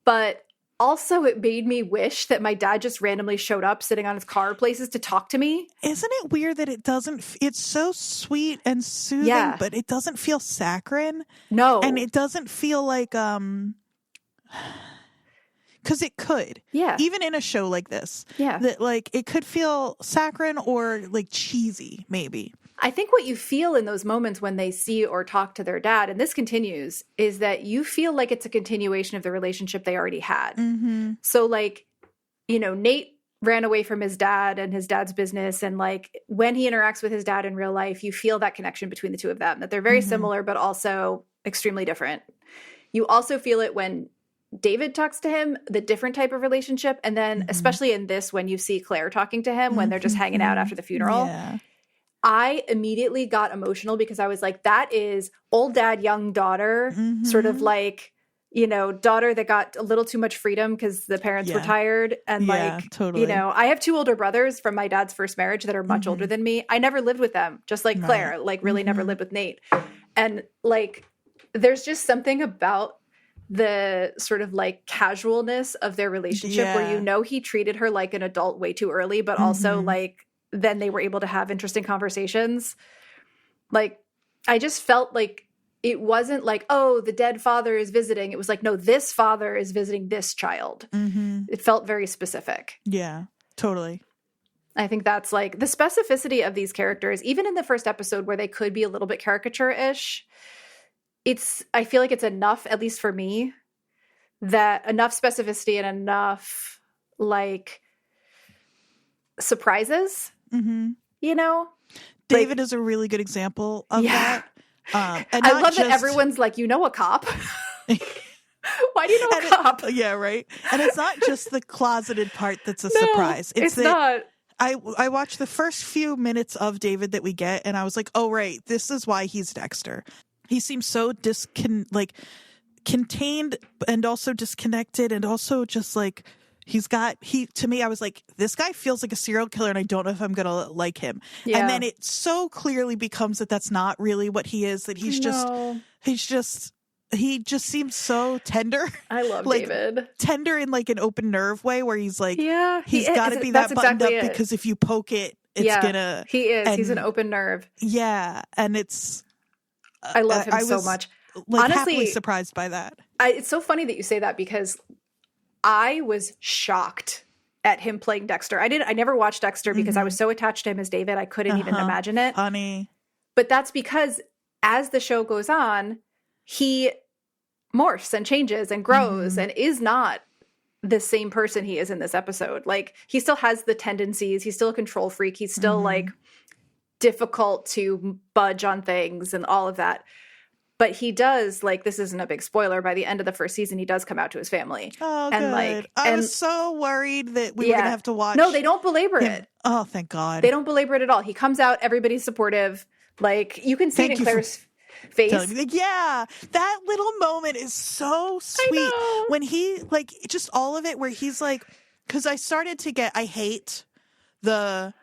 [SPEAKER 2] but also it made me wish that my dad just randomly showed up sitting on his car places to talk to me.
[SPEAKER 1] Isn't it weird that it's so sweet and soothing, but it doesn't feel saccharine?
[SPEAKER 2] No.
[SPEAKER 1] And it doesn't feel like, because it could.
[SPEAKER 2] Yeah.
[SPEAKER 1] Even in a show like this.
[SPEAKER 2] Yeah.
[SPEAKER 1] That, like, it could feel saccharine or, like, cheesy, maybe.
[SPEAKER 2] I think what you feel in those moments when they see or talk to their dad, and this continues, is that you feel like it's a continuation of the relationship they already had. So, like, Nate ran away from his dad and his dad's business, and, like, when he interacts with his dad in real life, you feel that connection between the two of them, that they're very similar but also extremely different. You also feel it when David talks to him, the different type of relationship, and then especially in this, when you see Claire talking to him when they're just hanging out after the funeral.
[SPEAKER 1] Yeah.
[SPEAKER 2] I immediately got emotional, because I was like, that is old dad, young daughter, sort of like, daughter that got a little too much freedom because the parents retired. And
[SPEAKER 1] totally.
[SPEAKER 2] I have two older brothers from my dad's first marriage that are much older than me. I never lived with them, just like Claire, like really never lived with Nate. And like, there's just something about the sort of like casualness of their relationship where, he treated her like an adult way too early, but also like, then they were able to have interesting conversations. Like, I just felt like it wasn't like, oh, the dead father is visiting. It was like, no, this father is visiting this child. It felt very specific.
[SPEAKER 1] Yeah, totally.
[SPEAKER 2] I think that's like the specificity of these characters, even in the first episode where they could be a little bit caricature-ish. I feel like it's enough, at least for me, that enough specificity and enough like surprises.
[SPEAKER 1] David is a really good example of that. And
[SPEAKER 2] I love
[SPEAKER 1] just
[SPEAKER 2] that everyone's like, a cop. Why do you know a cop?
[SPEAKER 1] Yeah, right. And it's not just the closeted part that's a
[SPEAKER 2] No,
[SPEAKER 1] surprise.
[SPEAKER 2] it's
[SPEAKER 1] that
[SPEAKER 2] not.
[SPEAKER 1] I watched the first few minutes of David that we get, and I was like, oh, right, this is why he's Dexter. He seems so contained and also disconnected, and also just like to me, I was like, this guy feels like a serial killer, and I don't know if I'm gonna like him.
[SPEAKER 2] Yeah.
[SPEAKER 1] And then it so clearly becomes that that's not really what he is, that he just seems so tender.
[SPEAKER 2] I love
[SPEAKER 1] like,
[SPEAKER 2] David.
[SPEAKER 1] Tender in like an open nerve way, where he's like, he's got to be that buttoned up because if you poke it, it's gonna.
[SPEAKER 2] He is. He's an open nerve.
[SPEAKER 1] Yeah, and it's.
[SPEAKER 2] I love him so much.
[SPEAKER 1] Like,
[SPEAKER 2] honestly,
[SPEAKER 1] happily surprised by that.
[SPEAKER 2] It's so funny that you say that, because I was shocked at him playing Dexter. I never watched Dexter because I was so attached to him as David, I couldn't even imagine it.
[SPEAKER 1] Funny.
[SPEAKER 2] But that's because as the show goes on, he morphs and changes and grows and is not the same person he is in this episode. Like, he still has the tendencies. He's still a control freak. He's still like difficult to budge on things and all of that. But he does, like, this isn't a big spoiler, by the end of the first season, he does come out to his family.
[SPEAKER 1] Oh, and good. I was so worried that we were going to have to watch.
[SPEAKER 2] No, they don't belabor
[SPEAKER 1] him.
[SPEAKER 2] it.
[SPEAKER 1] Oh, thank God.
[SPEAKER 2] They don't belabor it at all. He comes out, everybody's supportive. Like, you can see it in Claire's face.
[SPEAKER 1] Yeah, that little moment is so sweet. When he, like, just all of it, where he's like, because I hate that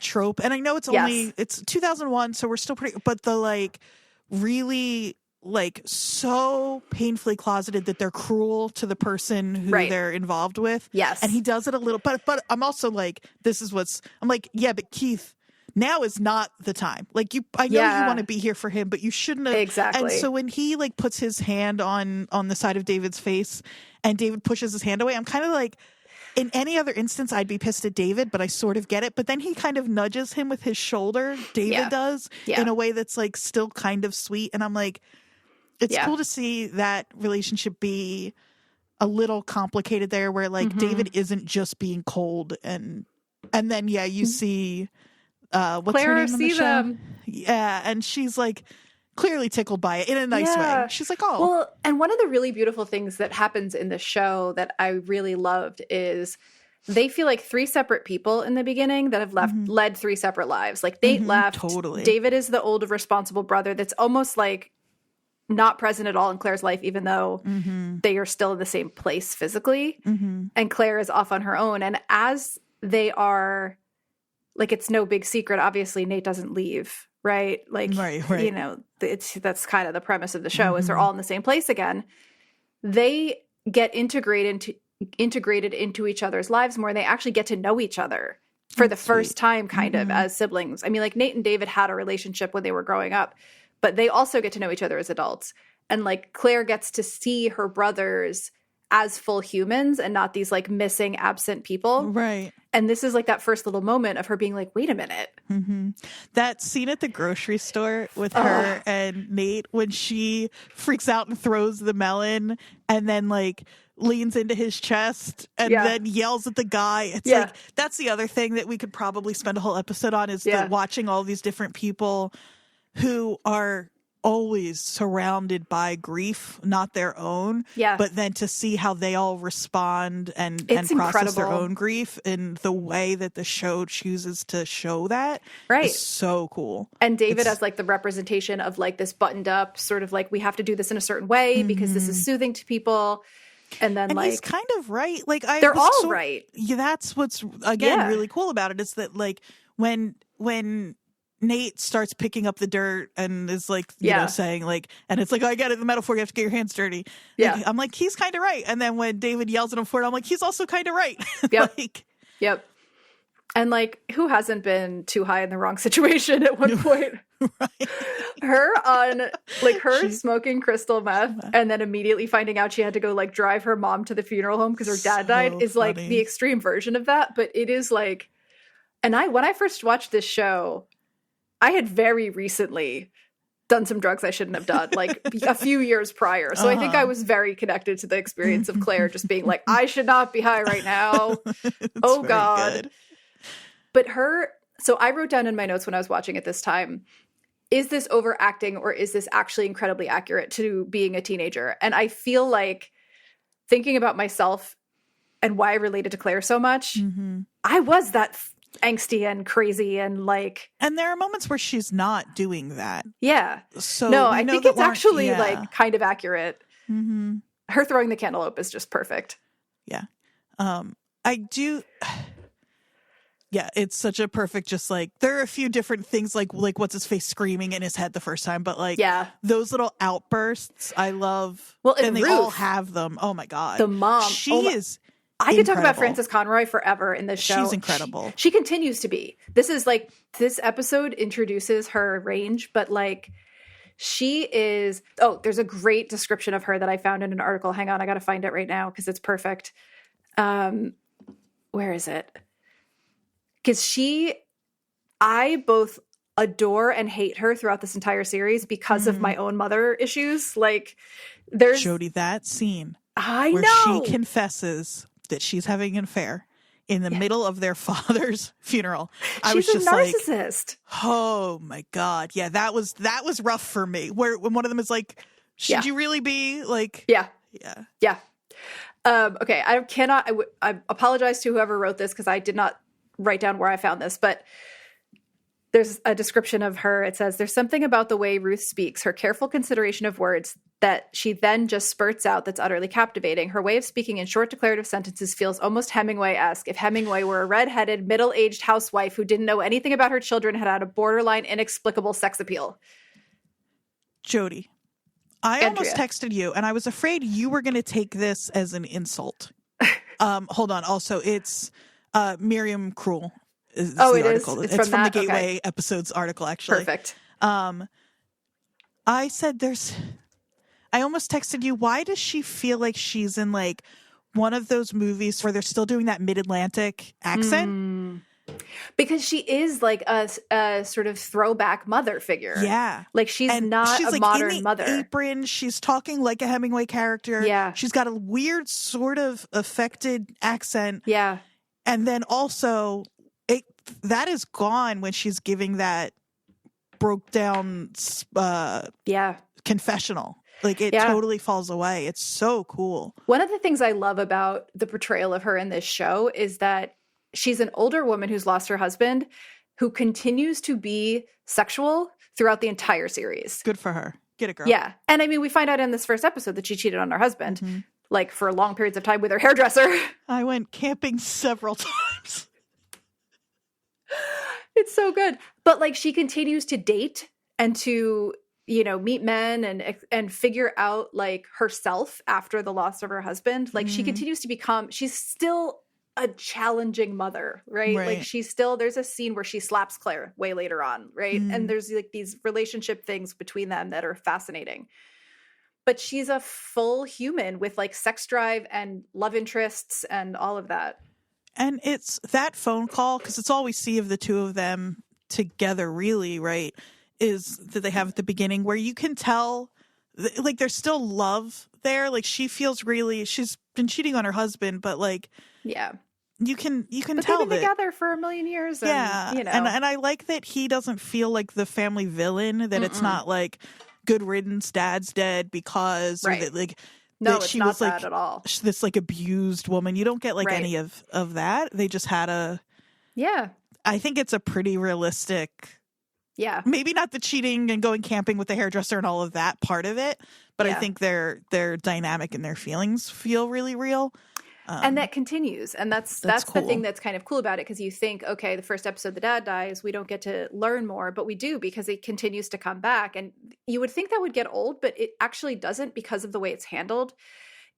[SPEAKER 1] trope. And I know it's it's 2001, so we're still pretty, but the, like, really, like, so painfully closeted that they're cruel to the person who they're involved with.
[SPEAKER 2] Yes.
[SPEAKER 1] And he does it a little, but I'm also like, I'm like, yeah, but Keith, now is not the time. Like, I know you want to be here for him, but you shouldn't have.
[SPEAKER 2] Exactly.
[SPEAKER 1] And so when he, like, puts his hand on the side of David's face and David pushes his hand away, I'm kind of like, in any other instance, I'd be pissed at David, but I sort of get it. But then he kind of nudges him with his shoulder, David does, in a way that's, like, still kind of sweet. And I'm like, it's cool to see that relationship be a little complicated there, where, like, David isn't just being cold. And then, you see, what's
[SPEAKER 2] Claire,
[SPEAKER 1] her name in the show?
[SPEAKER 2] them.
[SPEAKER 1] Yeah, and she's, like, clearly tickled by it in a nice way. She's like, oh.
[SPEAKER 2] Well, and one of the really beautiful things that happens in the show that I really loved is they feel like three separate people in the beginning that have led three separate lives. Like, Nate left.
[SPEAKER 1] Totally.
[SPEAKER 2] David is the old responsible brother that's almost like not present at all in Claire's life, even though they are still in the same place physically. And Claire is off on her own. And as they are, like, it's no big secret, obviously Nate doesn't leave. Right? Like, you know, that's kind of the premise of the show is they're all in the same place again. They get integrated into each other's lives more, and they actually get to know each other for the first time kind of as siblings. I mean, like, Nate and David had a relationship when they were growing up, but they also get to know each other as adults. And, like, Claire gets to see her brothers as full humans and not these, like, missing, absent people.
[SPEAKER 1] Right.
[SPEAKER 2] And this is, like, that first little moment of her being like, wait a minute.
[SPEAKER 1] That scene at the grocery store with her and Nate, when she freaks out and throws the melon and then, like, leans into his chest and then yells at the guy. It's like, that's the other thing that we could probably spend a whole episode on, is watching all these different people who are always surrounded by grief, not their own. Yeah. But then to see how they all respond and process their own grief in the way that the show chooses to show that is so cool.
[SPEAKER 2] And David as, like, the representation of, like, this buttoned up sort of, like, we have to do this in a certain way because this is soothing to people. And then, like,
[SPEAKER 1] he's kind of right. Like,
[SPEAKER 2] they're all right.
[SPEAKER 1] Yeah, that's what's, again, really cool about it, is that, like, when Nate starts picking up the dirt and is, like, you know, saying, like, and it's like, oh, I get it, the metaphor, you have to get your hands dirty. Like, I'm like, he's kind of right. And then when David yells at him for it, I'm like, he's also kind of right.
[SPEAKER 2] Yep. And, like, who hasn't been too high in the wrong situation at one point? Her on, like, smoking crystal meth and then immediately finding out she had to go, like, drive her mom to the funeral home because her dad died is, like, the extreme version of that. But it is, like, and when I first watched this show, I had very recently done some drugs I shouldn't have done, like, a few years prior. So I think I was very connected to the experience of Claire just being like, I should not be high right now. Oh, God. Good. But so I wrote down in my notes when I was watching it this time, is this overacting or is this actually incredibly accurate to being a teenager? And I feel like thinking about myself and why I related to Claire so much, I was that angsty and crazy and like.
[SPEAKER 1] And there are moments where she's not doing that.
[SPEAKER 2] Yeah.
[SPEAKER 1] So
[SPEAKER 2] no, I think it's actually
[SPEAKER 1] yeah.
[SPEAKER 2] like kind of accurate.
[SPEAKER 1] Mm-hmm.
[SPEAKER 2] Her throwing the cantaloupe is just perfect.
[SPEAKER 1] Yeah. I do. Yeah, it's such a perfect, just like, there are a few different things like what's his face screaming in his head the first time, but like those little outbursts I love.
[SPEAKER 2] Well,
[SPEAKER 1] and they
[SPEAKER 2] Ruth,
[SPEAKER 1] all have them. Oh my God.
[SPEAKER 2] The mom.
[SPEAKER 1] She is
[SPEAKER 2] I could talk about Frances Conroy forever in this show.
[SPEAKER 1] She's incredible.
[SPEAKER 2] She continues to be. This is like, this episode introduces her range, but like she is, there's a great description of her that I found in an article. Hang on, I got to find it right now because it's perfect. Where is it? Because I both adore and hate her throughout this entire series because of my own mother issues. Like, there's
[SPEAKER 1] Jodie, that scene
[SPEAKER 2] where
[SPEAKER 1] she confesses that she's having an affair in the middle of their father's funeral. I was just
[SPEAKER 2] like, she's a narcissist.
[SPEAKER 1] Oh my God. Yeah, that was rough for me. Where when one of them is like, should you really be like?
[SPEAKER 2] Yeah. Okay, I apologize to whoever wrote this because I did not write down where I found this, but there's a description of her. It says, there's something about the way Ruth speaks, her careful consideration of words that she then just spurts out that's utterly captivating. Her way of speaking in short declarative sentences feels almost Hemingway-esque. If Hemingway were a redheaded, middle-aged housewife who didn't know anything about her children, had a borderline inexplicable sex appeal.
[SPEAKER 1] Jodie, I almost texted you, and I was afraid you were going to take this as an insult. Hold on. Also, it's Miriam Cruel. Is the article. It's from the Gateway episodes article, actually.
[SPEAKER 2] Perfect.
[SPEAKER 1] I said I almost texted you, why does she feel like she's in like one of those movies where they're still doing that mid-Atlantic accent?
[SPEAKER 2] Because she is like a sort of throwback mother figure.
[SPEAKER 1] Yeah.
[SPEAKER 2] Like she's not a
[SPEAKER 1] like
[SPEAKER 2] modern
[SPEAKER 1] in the
[SPEAKER 2] mother.
[SPEAKER 1] Apron, she's talking like a Hemingway character.
[SPEAKER 2] Yeah.
[SPEAKER 1] She's got a weird sort of affected accent.
[SPEAKER 2] Yeah.
[SPEAKER 1] And then also that is gone when she's giving that broke down confessional. Like it totally falls away. It's so cool.
[SPEAKER 2] One of the things I love about the portrayal of her in this show is that she's an older woman who's lost her husband who continues to be sexual throughout the entire series.
[SPEAKER 1] Good for her. Get it, girl.
[SPEAKER 2] Yeah. And I mean, we find out in this first episode that she cheated on her husband, like for long periods of time with her hairdresser.
[SPEAKER 1] I went camping several times.
[SPEAKER 2] It's so good. But like she continues to date and to, meet men and figure out like herself after the loss of her husband. Like she continues to she's still a challenging mother, right? Like there's a scene where she slaps Claire way later on, right? And there's like these relationship things between them that are fascinating. But she's a full human with like sex drive and love interests and all of that.
[SPEAKER 1] And it's that phone call, because it's all we see of the two of them together, really, right, is that they have at the beginning where you can tell, like, there's still love there. Like, she feels she's been cheating on her husband, but, like, you can
[SPEAKER 2] but
[SPEAKER 1] tell
[SPEAKER 2] they've been
[SPEAKER 1] that
[SPEAKER 2] together for a million years. And,
[SPEAKER 1] and I like that he doesn't feel like the family villain, that it's not like good riddance, dad's dead because, or that, like,
[SPEAKER 2] no,
[SPEAKER 1] that
[SPEAKER 2] it's
[SPEAKER 1] she
[SPEAKER 2] not
[SPEAKER 1] was
[SPEAKER 2] that
[SPEAKER 1] like
[SPEAKER 2] at all.
[SPEAKER 1] This like abused woman. You don't get like any of that. They just had I think it's a pretty realistic.
[SPEAKER 2] Yeah.
[SPEAKER 1] Maybe not the cheating and going camping with the hairdresser and all of that part of it, but I think their dynamic and their feelings feel really real.
[SPEAKER 2] And that continues. And that's cool. The thing that's kind of cool about it, because you think, okay, the first episode, the dad dies, we don't get to learn more, but we do, because it continues to come back. And you would think that would get old, but it actually doesn't, because of the way it's handled.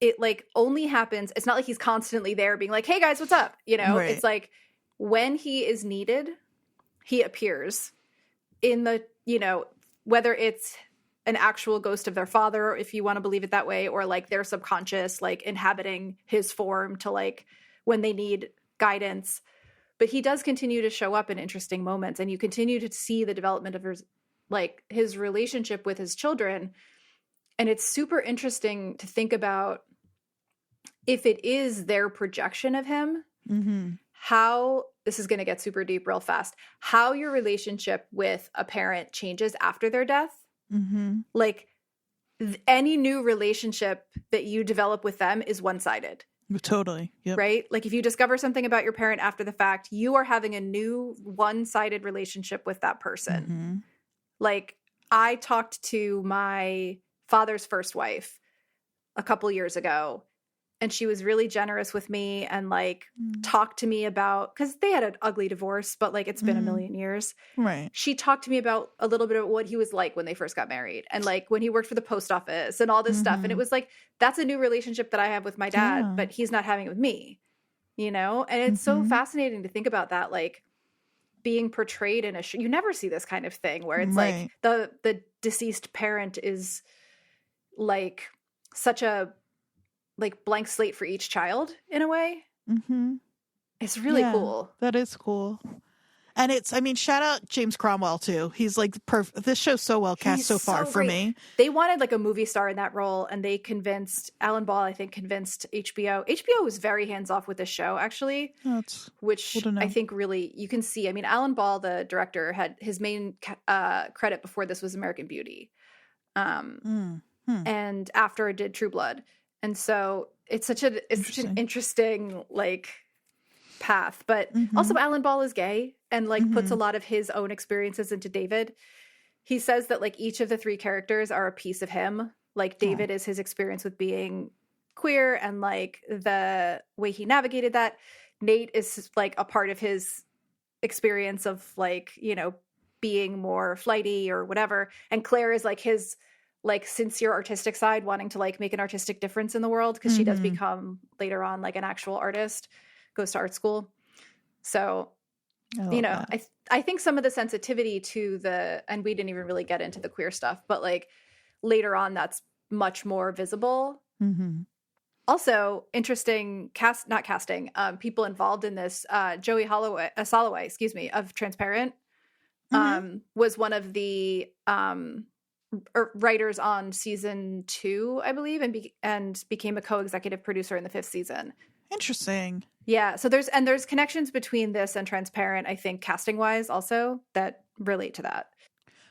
[SPEAKER 2] It like only happens. It's not like he's constantly there being like, hey guys, what's up? It's like when he is needed, he appears in the, whether it's an actual ghost of their father, if you want to believe it that way, or like their subconscious, like inhabiting his form to like when they need guidance. But he does continue to show up in interesting moments, and you continue to see the development of his relationship with his children. And it's super interesting to think about if it is their projection of him, how this is going to get super deep real fast, how your relationship with a parent changes after their death.
[SPEAKER 1] Mm-hmm.
[SPEAKER 2] Like any new relationship that you develop with them is one-sided.
[SPEAKER 1] Totally. Yep.
[SPEAKER 2] Right? Like if you discover something about your parent after the fact, you are having a new one-sided relationship with that person.
[SPEAKER 1] Mm-hmm.
[SPEAKER 2] Like I talked to my father's first wife a couple years ago, and she was really generous with me and like talked to me about, because they had an ugly divorce, but like it's been a million years.
[SPEAKER 1] Right.
[SPEAKER 2] She talked to me about a little bit of what he was like when they first got married and like when he worked for the post office and all this stuff. And it was like, that's a new relationship that I have with my dad, but he's not having it with me, you know? And it's so fascinating to think about that, like being portrayed in a show. You never see this kind of thing where it's like the deceased parent is like such a like blank slate for each child in a way.
[SPEAKER 1] Mm-hmm.
[SPEAKER 2] It's really cool.
[SPEAKER 1] That is cool. And it's, I mean, shout out James Cromwell too. He's like this show's so well cast so far for me.
[SPEAKER 2] They wanted like a movie star in that role, and they convinced Alan Ball, I think, convinced HBO. HBO was very hands off with this show, actually, which I think really you can see. I mean, Alan Ball, the director, had his main credit before this was American Beauty, and after it did True Blood. And so it's such an interesting like path, but also Alan Ball is gay and like puts a lot of his own experiences into David. He says that like each of the three characters are a piece of him. Like David is his experience with being queer and like the way he navigated that. Nate is like a part of his experience of like, you know, being more flighty or whatever. And Claire is like his like sincere artistic side, wanting to like make an artistic difference in the world, because she does become later on like an actual artist, goes to art school. So, you know, I think some of the sensitivity to the, and we didn't even really get into the queer stuff, but like later on that's much more visible. Also interesting people involved in this. Joey Soloway, excuse me, of Transparent, was one of the writers on season 2, I believe, and became a co-executive producer in the 5th season.
[SPEAKER 1] Interesting.
[SPEAKER 2] Yeah, so there's connections between this and Transparent, I think, casting wise also, that relate to that.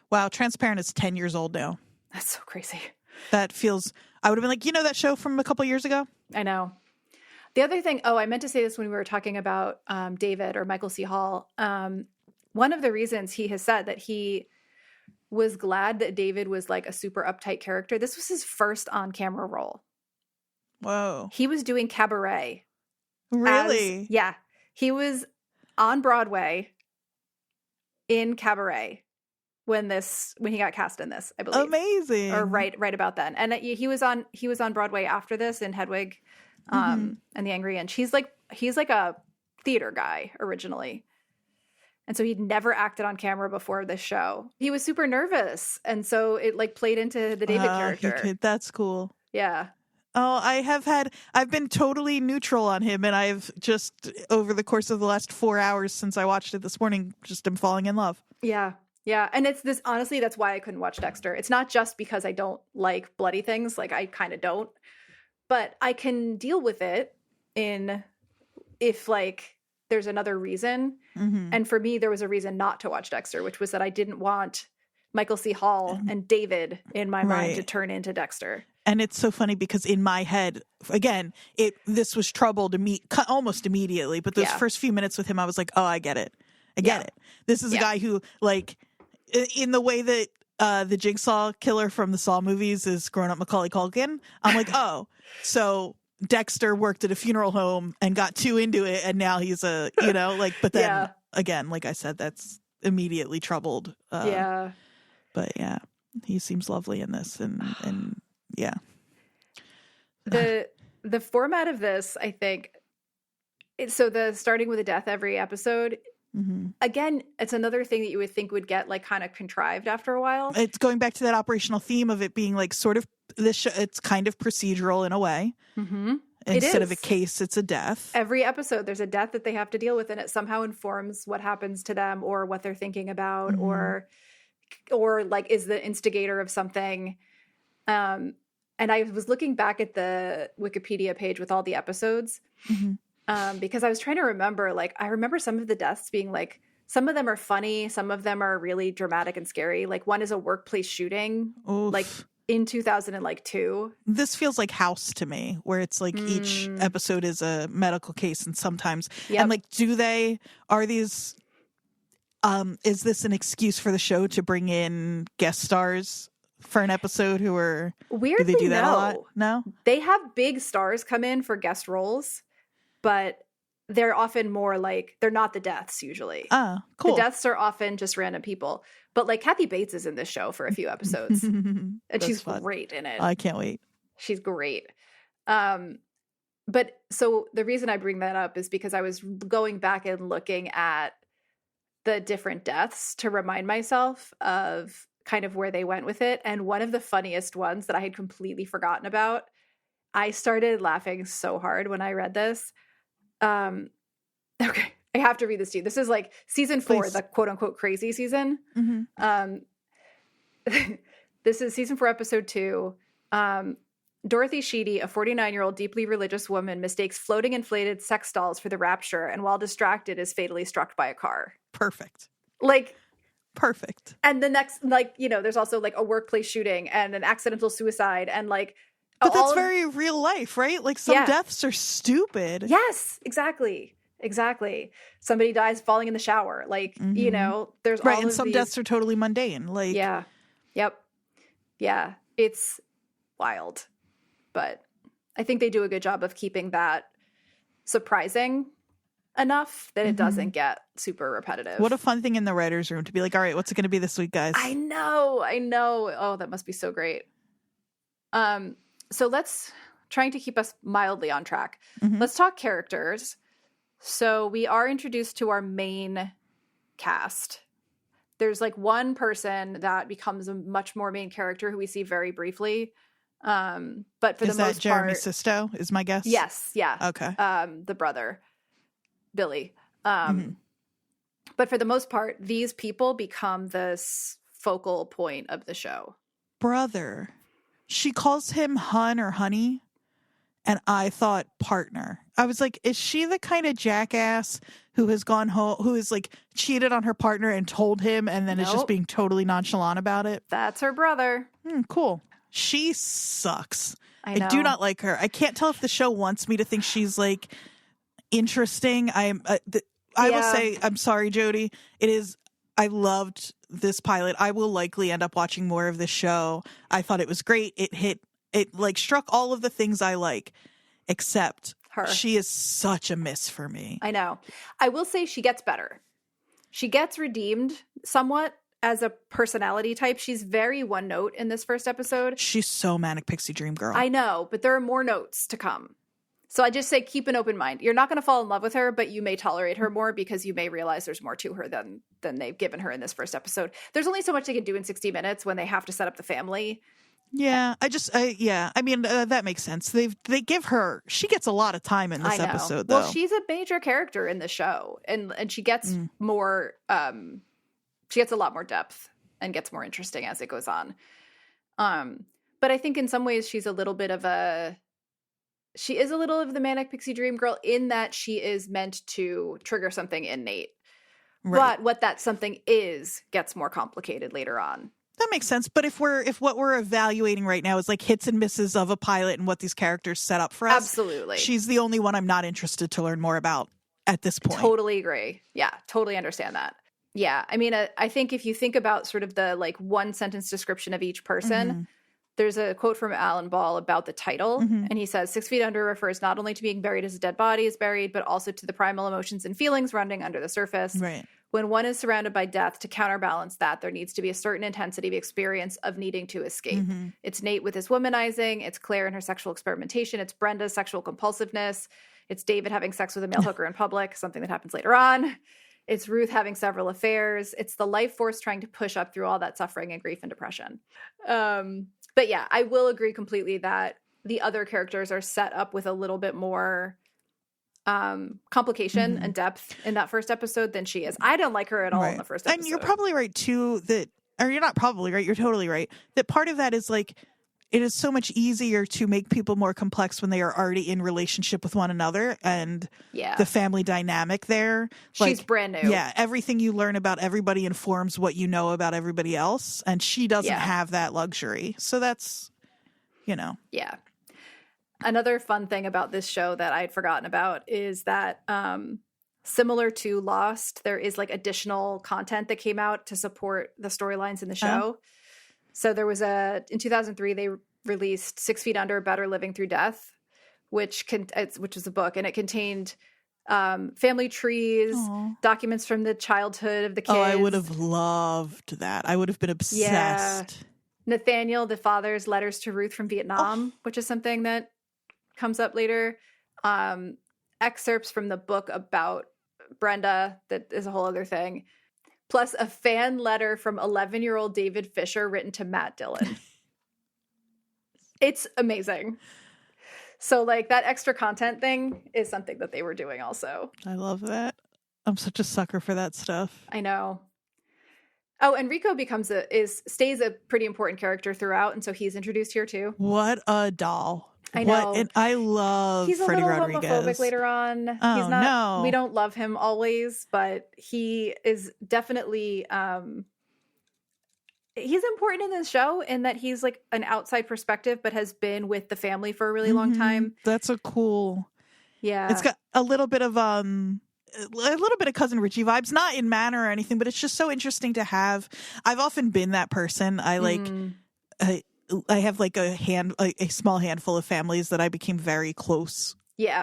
[SPEAKER 1] Wow, Transparent is 10 years old now.
[SPEAKER 2] That's so crazy.
[SPEAKER 1] That feels, I would have been like, you know, that show from a couple years ago?
[SPEAKER 2] I know. The other thing, I meant to say this when we were talking about David or Michael C. Hall. One of the reasons he has said that he was glad that David was like a super uptight character. This was his first on-camera role.
[SPEAKER 1] Whoa.
[SPEAKER 2] He was doing Cabaret.
[SPEAKER 1] Really?
[SPEAKER 2] Yeah. He was on Broadway in Cabaret when he got cast in this, I believe.
[SPEAKER 1] Amazing.
[SPEAKER 2] Or right about then. And he was on Broadway after this in Hedwig and The Angry Inch. He's like a theater guy originally. And so he'd never acted on camera before this show. He was super nervous. And so it like played into the David character.
[SPEAKER 1] That's cool.
[SPEAKER 2] Yeah.
[SPEAKER 1] Oh, I've been totally neutral on him. And I've just, over the course of the last 4 hours since I watched it this morning, just am falling in love.
[SPEAKER 2] Yeah. Yeah. And it's this, honestly, that's why I couldn't watch Dexter. It's not just because I don't like bloody things. Like I kind of don't. But I can deal with it if like there's another reason. And for me, there was a reason not to watch Dexter, which was that I didn't want Michael C. Hall and David in my mind to turn into Dexter.
[SPEAKER 1] And it's so funny because in my head, again, this was trouble to me almost immediately. But those first few minutes with him, I was like, oh, I get it. I get it. This is a guy who, like, in the way that the Jigsaw killer from the Saw movies is grown-up Macaulay Culkin, I'm like, oh, so Dexter worked at a funeral home and got too into it, and now he's a, you know, like, but then, again, like I said, that's immediately troubled. But yeah, he seems lovely in this, and yeah.
[SPEAKER 2] The format of this, I think, so starting with a death every episode, again, it's another thing that you would think would get like kind of contrived after a while.
[SPEAKER 1] It's going back to that operational theme of it being like sort of it's kind of procedural in a way. Instead of a case, it's a death.
[SPEAKER 2] Every episode, there's a death that they have to deal with, and it somehow informs what happens to them or what they're thinking about, or like is the instigator of something. And I was looking back at the Wikipedia page with all the episodes, Because I was trying to remember, like, I remember some of the deaths being like, some of them are funny, some of them are really dramatic and scary. Like one is a workplace shooting,
[SPEAKER 1] Oof.
[SPEAKER 2] like in 2002.
[SPEAKER 1] This feels like House to me, where it's like each episode is a medical case, and sometimes, and like, is this an excuse for the show to bring in guest stars for an episode who are
[SPEAKER 2] weirdly,
[SPEAKER 1] do they do that a lot? No,
[SPEAKER 2] they have big stars come in for guest roles, but they're often more like, they're not the deaths usually.
[SPEAKER 1] Oh, cool.
[SPEAKER 2] The deaths are often just random people. But like Kathy Bates is in this show for a few episodes. And she's fun. Great in it.
[SPEAKER 1] I can't wait.
[SPEAKER 2] She's great. But so the reason I bring that up is because I was going back and looking at the different deaths to remind myself of kind of where they went with it. And one of the funniest ones that I had completely forgotten about, I started laughing so hard when I read this. Okay, I have to read this to you. This is like season 4, Please. The quote unquote crazy season. This is season 4, episode 2. Dorothy Sheedy, a 49-year-old deeply religious woman, mistakes floating inflated sex dolls for the rapture, and while distracted is fatally struck by a car.
[SPEAKER 1] Perfect.
[SPEAKER 2] Like,
[SPEAKER 1] perfect.
[SPEAKER 2] And the next, like, you know, there's also like a workplace shooting and an accidental suicide and like,
[SPEAKER 1] but that's very real life, right? Like some deaths are stupid.
[SPEAKER 2] Yes, exactly. Somebody dies falling in the shower. Like, you know, there's all
[SPEAKER 1] and some deaths are totally mundane. Like,
[SPEAKER 2] yeah. Yep. Yeah. It's wild. But I think they do a good job of keeping that surprising enough that it doesn't get super repetitive.
[SPEAKER 1] What a fun thing in the writer's room to be like, all right, what's it going to be this week, guys?
[SPEAKER 2] I know. Oh, that must be so great. So trying to keep us mildly on track. Let's talk characters. So we are introduced to our main cast. There's like one person that becomes a much more main character who we see very briefly. But for the most part,
[SPEAKER 1] Jeremy Sisto is my guess?
[SPEAKER 2] Yes. Yeah.
[SPEAKER 1] Okay.
[SPEAKER 2] The brother, Billy. But for the most part, these people become this focal point of the show.
[SPEAKER 1] Brother. She calls him hun or honey, and I thought partner. I was like, is she the kind of jackass who has gone home, who has like cheated on her partner and told him and then is just being totally nonchalant about it?
[SPEAKER 2] That's her brother.
[SPEAKER 1] Cool. She sucks.
[SPEAKER 2] I
[SPEAKER 1] do not like her. I can't tell if the show wants me to think she's like interesting. I will say, I'm sorry, Jodie. I loved this pilot. I will likely end up watching more of this show. I thought it was great. It like struck all of the things I like, except
[SPEAKER 2] her.
[SPEAKER 1] She is such a miss for me.
[SPEAKER 2] I know. I will say she gets better. She gets redeemed somewhat as a personality type. She's very one note in this first episode.
[SPEAKER 1] She's so manic pixie dream girl.
[SPEAKER 2] I know, but there are more notes to come. So I just say keep an open mind. You're not going to fall in love with her, but you may tolerate her more because you may realize there's more to her than they've given her in this first episode. There's only so much they can do in 60 minutes when they have to set up the family.
[SPEAKER 1] Yeah, I mean, that makes sense. They give her, she gets a lot of time in this episode, though.
[SPEAKER 2] Well, she's a major character in the show, and she gets more, she gets a lot more depth and gets more interesting as it goes on. But I think in some ways she is a little of the manic pixie dream girl in that she is meant to trigger something innate. Right. But what that something is gets more complicated later on.
[SPEAKER 1] That makes sense. But if what we're evaluating right now is like hits and misses of a pilot and what these characters set up for us,
[SPEAKER 2] absolutely,
[SPEAKER 1] she's the only one I'm not interested to learn more about at this point.
[SPEAKER 2] Totally agree. Yeah, totally understand that. Yeah, I mean, I think if you think about sort of the like one sentence description of each person, there's a quote from Alan Ball about the title, and he says, 6 feet under refers not only to being buried as a dead body is buried, but also to the primal emotions and feelings running under the surface.
[SPEAKER 1] Right.
[SPEAKER 2] When one is surrounded by death, to counterbalance that, there needs to be a certain intensity of experience of needing to escape. It's Nate with his womanizing. It's Claire and her sexual experimentation. It's Brenda's sexual compulsiveness. It's David having sex with a male hooker in public, something that happens later on. It's Ruth having several affairs. It's the life force trying to push up through all that suffering and grief and depression. But yeah, I will agree completely that the other characters are set up with a little bit more complication and depth in that first episode than she is. I don't like her at all in the first episode.
[SPEAKER 1] And you're probably right too or you're not probably right, you're totally right, that part of that is like it is so much easier to make people more complex when they are already in relationship with one another, and the family dynamic there.
[SPEAKER 2] She's brand new.
[SPEAKER 1] Yeah, everything you learn about everybody informs what you know about everybody else, and she doesn't have that luxury. So that's,
[SPEAKER 2] Yeah. Another fun thing about this show that I'd forgotten about is that similar to Lost, there is like additional content that came out to support the storylines in the show. So there was in 2003, they released 6 Feet Under, Better Living Through Death, which was a book, and it contained family trees, documents from the childhood of the kids.
[SPEAKER 1] Oh, I would have loved that. I would have been obsessed.
[SPEAKER 2] Yeah. Nathaniel, the father's letters to Ruth from Vietnam, which is something that comes up later. Excerpts from the book about Brenda, that is a whole other thing. Plus a fan letter from 11-year-old David Fisher written to Matt Dillon. It's amazing. So like that extra content thing is something that they were doing also.
[SPEAKER 1] I love that. I'm such a sucker for that stuff.
[SPEAKER 2] I know. Oh, and Rico stays a pretty important character throughout, and so he's introduced here too.
[SPEAKER 1] What a doll.
[SPEAKER 2] I know.
[SPEAKER 1] And I love Freddie Rodriguez.
[SPEAKER 2] He's a little homophobic later on.
[SPEAKER 1] Oh,
[SPEAKER 2] he's not,
[SPEAKER 1] no.
[SPEAKER 2] We don't love him always, but he is definitely he's important in this show in that he's like an outside perspective, but has been with the family for a really long time.
[SPEAKER 1] That's a cool.
[SPEAKER 2] Yeah.
[SPEAKER 1] It's got a little bit of Cousin Richie vibes, not in manner or anything, but it's just so interesting to have. I've often been that person. I have like a small handful of families that I became very close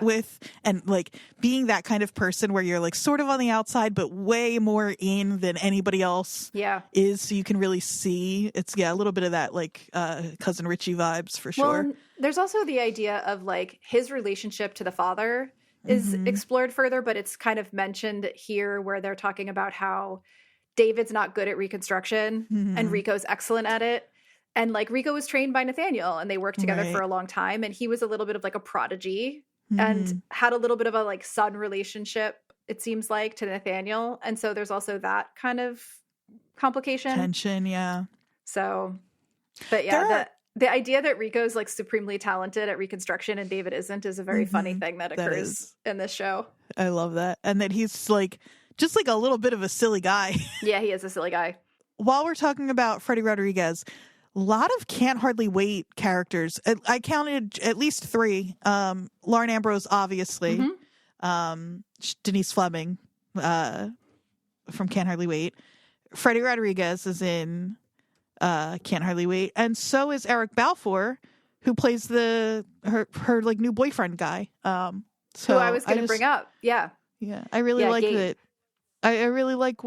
[SPEAKER 1] with, and like being that kind of person where you're like sort of on the outside but way more in than anybody else is, so you can really see. It's a little bit of that like Cousin Richie vibes for sure.
[SPEAKER 2] Well, there's also the idea of like his relationship to the father is explored further, but it's kind of mentioned here where they're talking about how David's not good at reconstruction and Rico's excellent at it. And like Rico was trained by Nathaniel and they worked together for a long time, and he was a little bit of like a prodigy and had a little bit of a like son relationship, it seems like, to Nathaniel. And so there's also that kind of complication.
[SPEAKER 1] Tension, yeah.
[SPEAKER 2] So, but yeah, the idea that Rico's like supremely talented at reconstruction and David isn't is a very funny thing that occurs in this show.
[SPEAKER 1] I love that. And that he's like just like a little bit of a silly guy. Yeah,
[SPEAKER 2] he is a silly guy.
[SPEAKER 1] While we're talking about Freddie Rodriguez, a lot of Can't Hardly Wait characters. I counted at least 3. Lauren Ambrose, obviously. Denise Fleming from Can't Hardly Wait. Freddie Rodriguez is in Can't Hardly Wait. And so is Eric Balfour, who plays her like new boyfriend guy.
[SPEAKER 2] Who I was going to bring up. Yeah.
[SPEAKER 1] Yeah. I really like that. I really like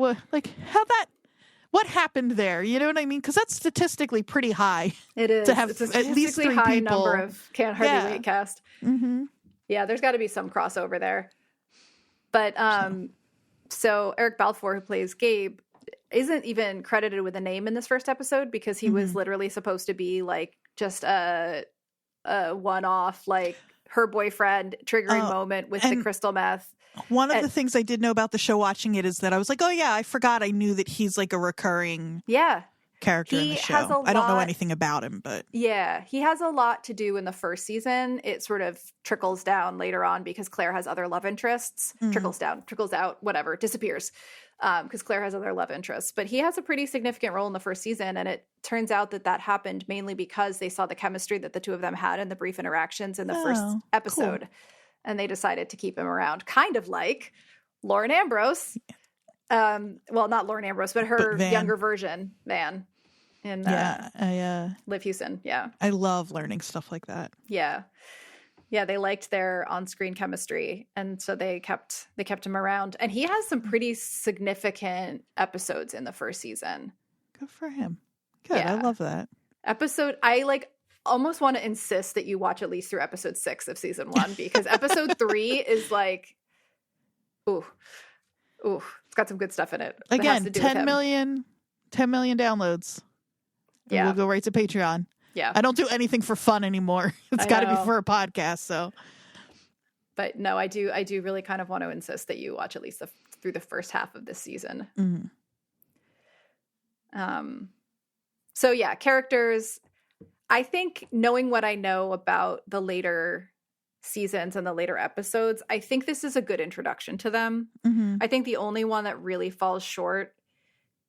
[SPEAKER 1] what happened there? You know what I mean? Because that's statistically pretty high.
[SPEAKER 2] It is.
[SPEAKER 1] To have
[SPEAKER 2] it's a
[SPEAKER 1] at least 3
[SPEAKER 2] high
[SPEAKER 1] people.
[SPEAKER 2] Number of Can't Hardly Wait cast. Yeah, there's got to be some crossover there. But so Eric Balfour, who plays Gabe, isn't even credited with a name in this first episode because he was literally supposed to be like just a one-off, like her boyfriend triggering moment with the crystal meth.
[SPEAKER 1] One of the things I did know about the show watching it is that I was like, oh yeah, I forgot I knew that he's like a recurring character in the show. I don't know anything about him, but
[SPEAKER 2] yeah, he has a lot to do in the first season. It sort of trickles down later on because Claire has other love interests. Trickles down, trickles out, whatever, disappears because Claire has other love interests. But he has a pretty significant role in the first season, and it turns out that happened mainly because they saw the chemistry that the two of them had in the brief interactions in the first episode. Cool. And they decided to keep him around, kind of like Lauren Ambrose. Well, not Lauren Ambrose, but her younger version, Van. In Liv Houston. Yeah.
[SPEAKER 1] I love learning stuff like that.
[SPEAKER 2] Yeah. Yeah, they liked their on-screen chemistry, and so they kept him around. And he has some pretty significant episodes in the first season.
[SPEAKER 1] Good for him. Good. Yeah. I love that.
[SPEAKER 2] I almost want to insist that you watch at least through episode 6 of season 1 because episode 3 is like, ooh, it's got some good stuff in it.
[SPEAKER 1] Again, 10 million downloads. Yeah. We'll go right to Patreon.
[SPEAKER 2] Yeah.
[SPEAKER 1] I don't do anything for fun anymore. It's got to be for a podcast. So,
[SPEAKER 2] but no, I do really kind of want to insist that you watch at least through the first half of this season. So yeah, characters. I think knowing what I know about the later seasons and the later episodes, I think this is a good introduction to them.
[SPEAKER 1] Mm-hmm.
[SPEAKER 2] I think the only one that really falls short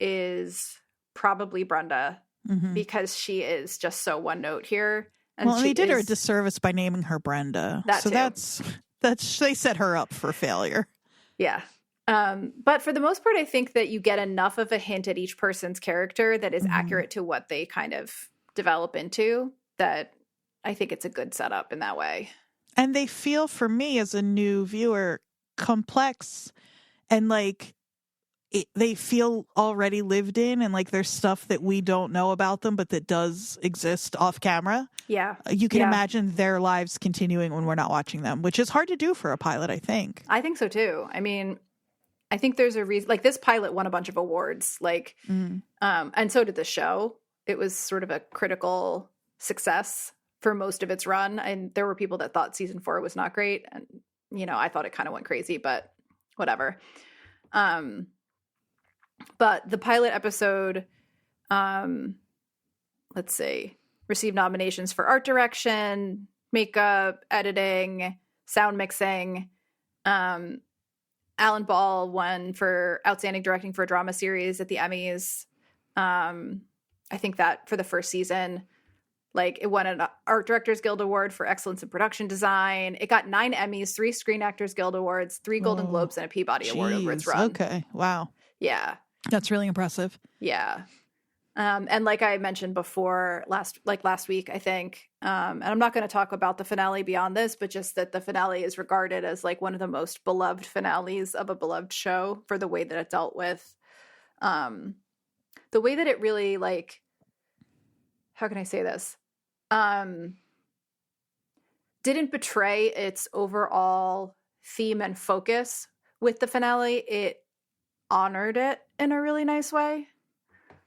[SPEAKER 2] is probably Brenda,
[SPEAKER 1] Mm-hmm.
[SPEAKER 2] because she is just so one note here. And
[SPEAKER 1] Well,
[SPEAKER 2] she
[SPEAKER 1] they did her a
[SPEAKER 2] is-
[SPEAKER 1] disservice by naming her Brenda.
[SPEAKER 2] That
[SPEAKER 1] so
[SPEAKER 2] too.
[SPEAKER 1] that's they set her up for failure.
[SPEAKER 2] Yeah. But for the most part, I think that you get enough of a hint at each person's character that is
[SPEAKER 1] Mhm.
[SPEAKER 2] accurate to what they kind of develop into, that I think it's a good setup in that way.
[SPEAKER 1] And they feel, for me as a new viewer, complex, and like they feel already lived in, and like there's stuff that we don't know about them but that does exist off camera.
[SPEAKER 2] Yeah.
[SPEAKER 1] You can
[SPEAKER 2] Yeah.
[SPEAKER 1] imagine their lives continuing when we're not watching them, which is hard to do for a pilot, I think.
[SPEAKER 2] I think so too. I mean, I think there's a reason, like this pilot won a bunch of awards, like,
[SPEAKER 1] Mm.
[SPEAKER 2] and so did the show. It was sort of a critical success for most of its run. And there were people that thought season 4 was not great. And, you know, I thought it kind of went crazy, but whatever. But the pilot episode, let's see, received nominations for art direction, makeup, editing, sound mixing. Alan Ball won for outstanding directing for a drama series at the Emmys. I think that for the first season, like it won an Art Directors Guild Award for excellence in production design. It got 9 Emmys, 3 Screen Actors Guild Awards, 3 Golden Globes, and a Peabody Award over its
[SPEAKER 1] Jeez,
[SPEAKER 2] run.
[SPEAKER 1] okay, wow,
[SPEAKER 2] Yeah.
[SPEAKER 1] that's really impressive.
[SPEAKER 2] Yeah. And like I mentioned before, last week, I think, and I'm not going to talk about the finale beyond this, but just that the finale is regarded as like one of the most beloved finales of a beloved show for the way that it dealt with, the way that it really, like, how can I say this? Didn't betray its overall theme and focus with the finale. It honored it in a really nice way.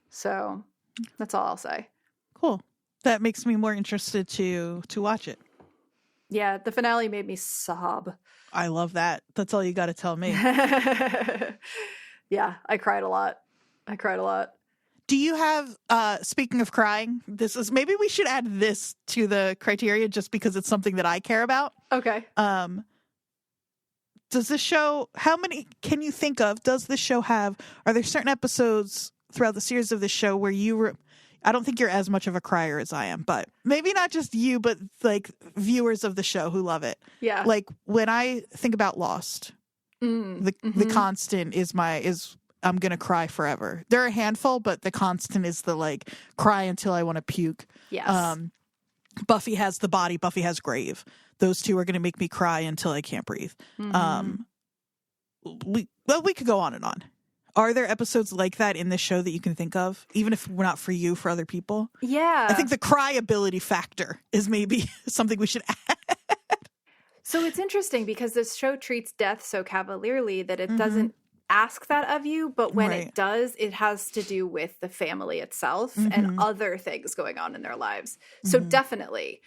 [SPEAKER 2] So that's all I'll say.
[SPEAKER 1] Cool. That makes me more interested to watch it.
[SPEAKER 2] Yeah, the finale made me sob.
[SPEAKER 1] I love that. That's all you got to tell me.
[SPEAKER 2] Yeah, I cried a lot.
[SPEAKER 1] Do you have, speaking of crying, this is, maybe we should add this to the criteria just because it's something that I care about.
[SPEAKER 2] Okay.
[SPEAKER 1] Does this show, how many can you think of, does this show have, are there certain episodes throughout the series of this show where I don't think you're as much of a crier as I am, but maybe not just you, but like viewers of the show who love it.
[SPEAKER 2] Yeah.
[SPEAKER 1] Like when I think about Lost, the constant is I'm going to cry forever. There are a handful, but the constant is the like cry until I want to puke.
[SPEAKER 2] Yes.
[SPEAKER 1] Buffy has the body, Buffy has grave. Those two are going to make me cry until I can't breathe. We could go on and on. Are there episodes like that in this show that you can think of, even if we're not for you, for other people?
[SPEAKER 2] Yeah.
[SPEAKER 1] I think the cryability factor is maybe something we should add.
[SPEAKER 2] So it's interesting because this show treats death so cavalierly that it doesn't ask that of you, but when it does, it has to do with the family itself and other things going on in their lives. So definitely,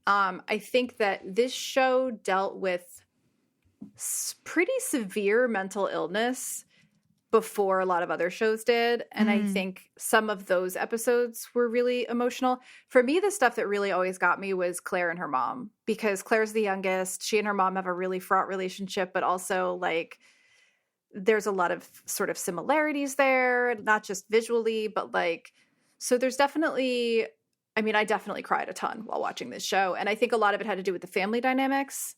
[SPEAKER 2] I think that this show dealt with pretty severe mental illness before a lot of other shows did. And I think some of those episodes were really emotional. For me, the stuff that really always got me was Claire and her mom, because Claire's the youngest. She and her mom have a really fraught relationship, but also like there's a lot of sort of similarities there, not just visually, but like, so there's definitely, I mean, I definitely cried a ton while watching this show. And I think a lot of it had to do with the family dynamics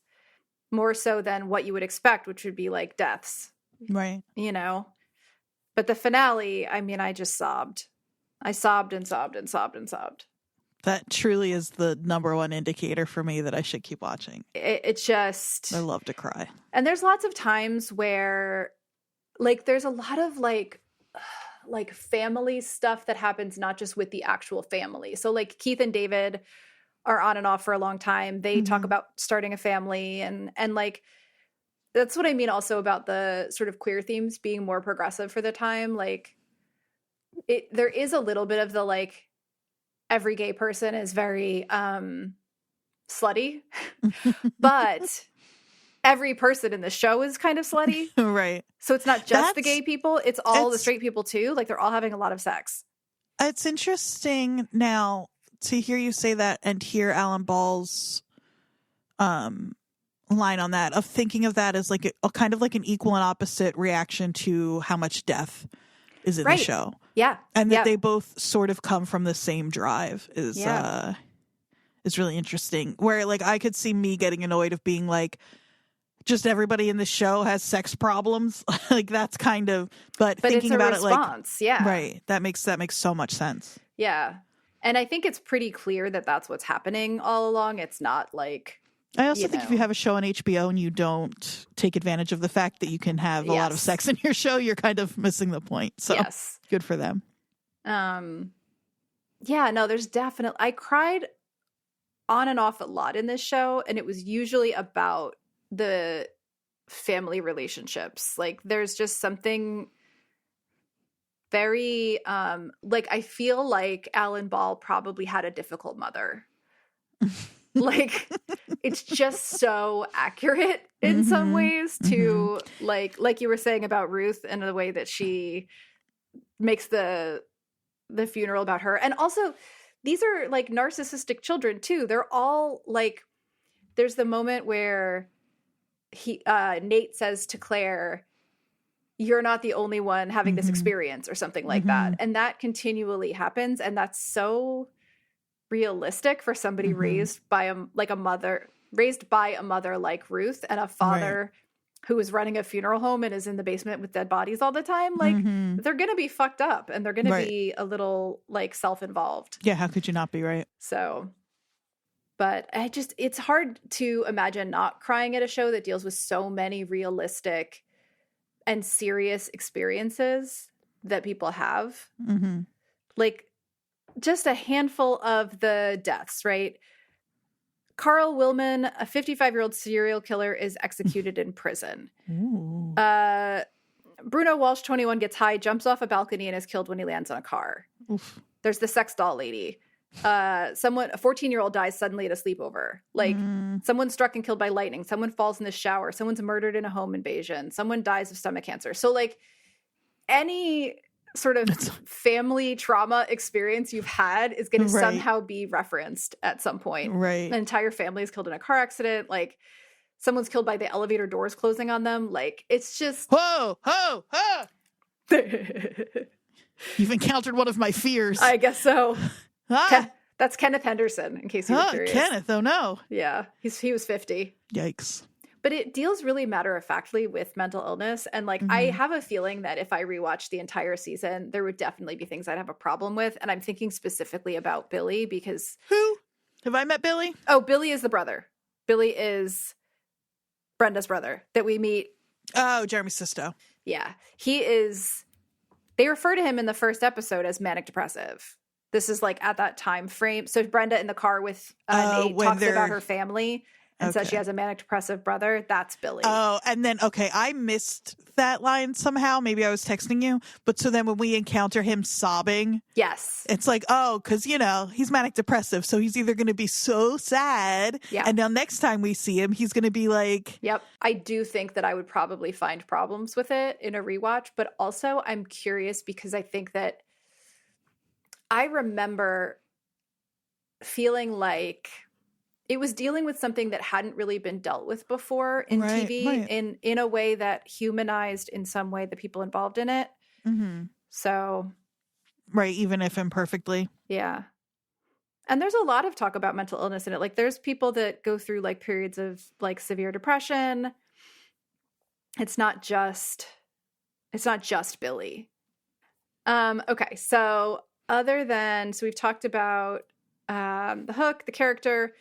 [SPEAKER 2] more so than what you would expect, which would be like deaths.
[SPEAKER 1] Right.
[SPEAKER 2] You know? But the finale, I mean, I just sobbed. I sobbed and sobbed and sobbed and sobbed.
[SPEAKER 1] That truly is the number one indicator for me that I should keep watching.
[SPEAKER 2] It just...
[SPEAKER 1] I love to cry.
[SPEAKER 2] And there's lots of times where, like, there's a lot of, like family stuff that happens not just with the actual family. So, like, Keith and David are on and off for a long time. They talk about starting a family and like... That's what I mean also about the sort of queer themes being more progressive for the time. Like, there is a little bit of the, like, every gay person is very slutty, but every person in the show is kind of slutty.
[SPEAKER 1] Right.
[SPEAKER 2] So it's not just the gay people, it's all the straight people too. Like, they're all having a lot of sex.
[SPEAKER 1] It's interesting now to hear you say that and hear Alan Ball's line on that, of thinking of that as like a kind of like an equal and opposite reaction to how much death is in the show.
[SPEAKER 2] Yeah.
[SPEAKER 1] And that they both sort of come from the same drive is really interesting. Where like I could see me getting annoyed of being like, just everybody in the show has sex problems. Like that's kind of, but thinking about
[SPEAKER 2] response,
[SPEAKER 1] it like, right. That makes so much sense.
[SPEAKER 2] Yeah. And I think it's pretty clear that that's what's happening all along. It's not like,
[SPEAKER 1] I also think if you have a show on HBO and you don't take advantage of the fact that you can have a lot of sex in your show, you're kind of missing the point. So good for them.
[SPEAKER 2] Yeah, no, there's definitely, I cried on and off a lot in this show, and it was usually about the family relationships. Like there's just something very, like I feel like Alan Ball probably had a difficult mother. Like it's just so accurate in some ways to like you were saying about Ruth and the way that she makes the funeral about her. And also these are like narcissistic children too. They're all like, there's the moment where Nate says to Claire, you're not the only one having this experience or something like that. And that continually happens. And that's so realistic for somebody raised by a mother like Ruth and a father who is running a funeral home and is in the basement with dead bodies all the time. Like they're going to be fucked up and they're going to be a little like self-involved.
[SPEAKER 1] Yeah. How could you not be right?
[SPEAKER 2] So, but it's hard to imagine not crying at a show that deals with so many realistic and serious experiences that people have. Like, just a handful of the deaths, right? Carl Willman, a 55-year-old serial killer, is executed in prison. Bruno Walsh, 21, gets high, jumps off a balcony, and is killed when he lands on a car. Oof. There's the sex doll lady. A 14-year-old dies suddenly at a sleepover. Like, someone's struck and killed by lightning. Someone falls in the shower. Someone's murdered in a home invasion. Someone dies of stomach cancer. So, like, any sort of family trauma experience you've had is going to somehow be referenced at some point. An entire family is killed in a car accident. Like, someone's killed by the elevator doors closing on them. Like, it's just...
[SPEAKER 1] Whoa! You've encountered one of my fears.
[SPEAKER 2] I guess so. That's Kenneth Henderson, in case you were curious.
[SPEAKER 1] Kenneth, oh no.
[SPEAKER 2] Yeah, he was 50.
[SPEAKER 1] Yikes.
[SPEAKER 2] But it deals really matter-of-factly with mental illness. And like, I have a feeling that if I rewatched the entire season, there would definitely be things I'd have a problem with. And I'm thinking specifically about Billy because...
[SPEAKER 1] Who? Have I met Billy?
[SPEAKER 2] Oh, Billy is the brother. Billy is Brenda's brother that we meet.
[SPEAKER 1] Oh, Jeremy Sisto.
[SPEAKER 2] Yeah. He is... They refer to him in the first episode as manic depressive. This is like at that time frame. So Brenda in the car with Nate talks about her family and says she has a manic depressive brother. That's Billy.
[SPEAKER 1] Oh, and then, I missed that line somehow. Maybe I was texting you. But so then when we encounter him sobbing.
[SPEAKER 2] Yes.
[SPEAKER 1] It's like, because, he's manic depressive. So he's either going to be so sad. Yeah. And now next time we see him, he's going to be like.
[SPEAKER 2] Yep. I do think that I would probably find problems with it in a rewatch. But also I'm curious because I think that I remember feeling like it was dealing with something that hadn't really been dealt with before in TV in a way that humanized in some way the people involved in it. So.
[SPEAKER 1] Right. Even if imperfectly.
[SPEAKER 2] Yeah. And there's a lot of talk about mental illness in it. Like there's people that go through like periods of like severe depression. It's not just Billy. Okay. So we've talked about the hook, the character,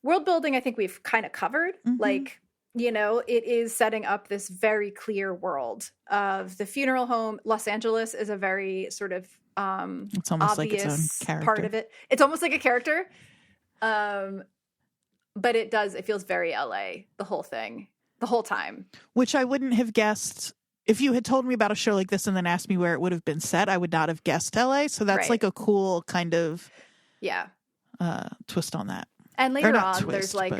[SPEAKER 2] world building. I think we've kind of covered. Like, it is setting up this very clear world of the funeral home. Los Angeles is a very sort of
[SPEAKER 1] it's almost
[SPEAKER 2] obvious
[SPEAKER 1] like its own character.
[SPEAKER 2] Part of it. It's almost like a character, but it feels very LA. The whole thing, the whole time,
[SPEAKER 1] which I wouldn't have guessed. If you had told me about a show like this and then asked me where it would have been set, I would not have guessed LA. So that's like a cool kind of twist on that.
[SPEAKER 2] And later on, there's like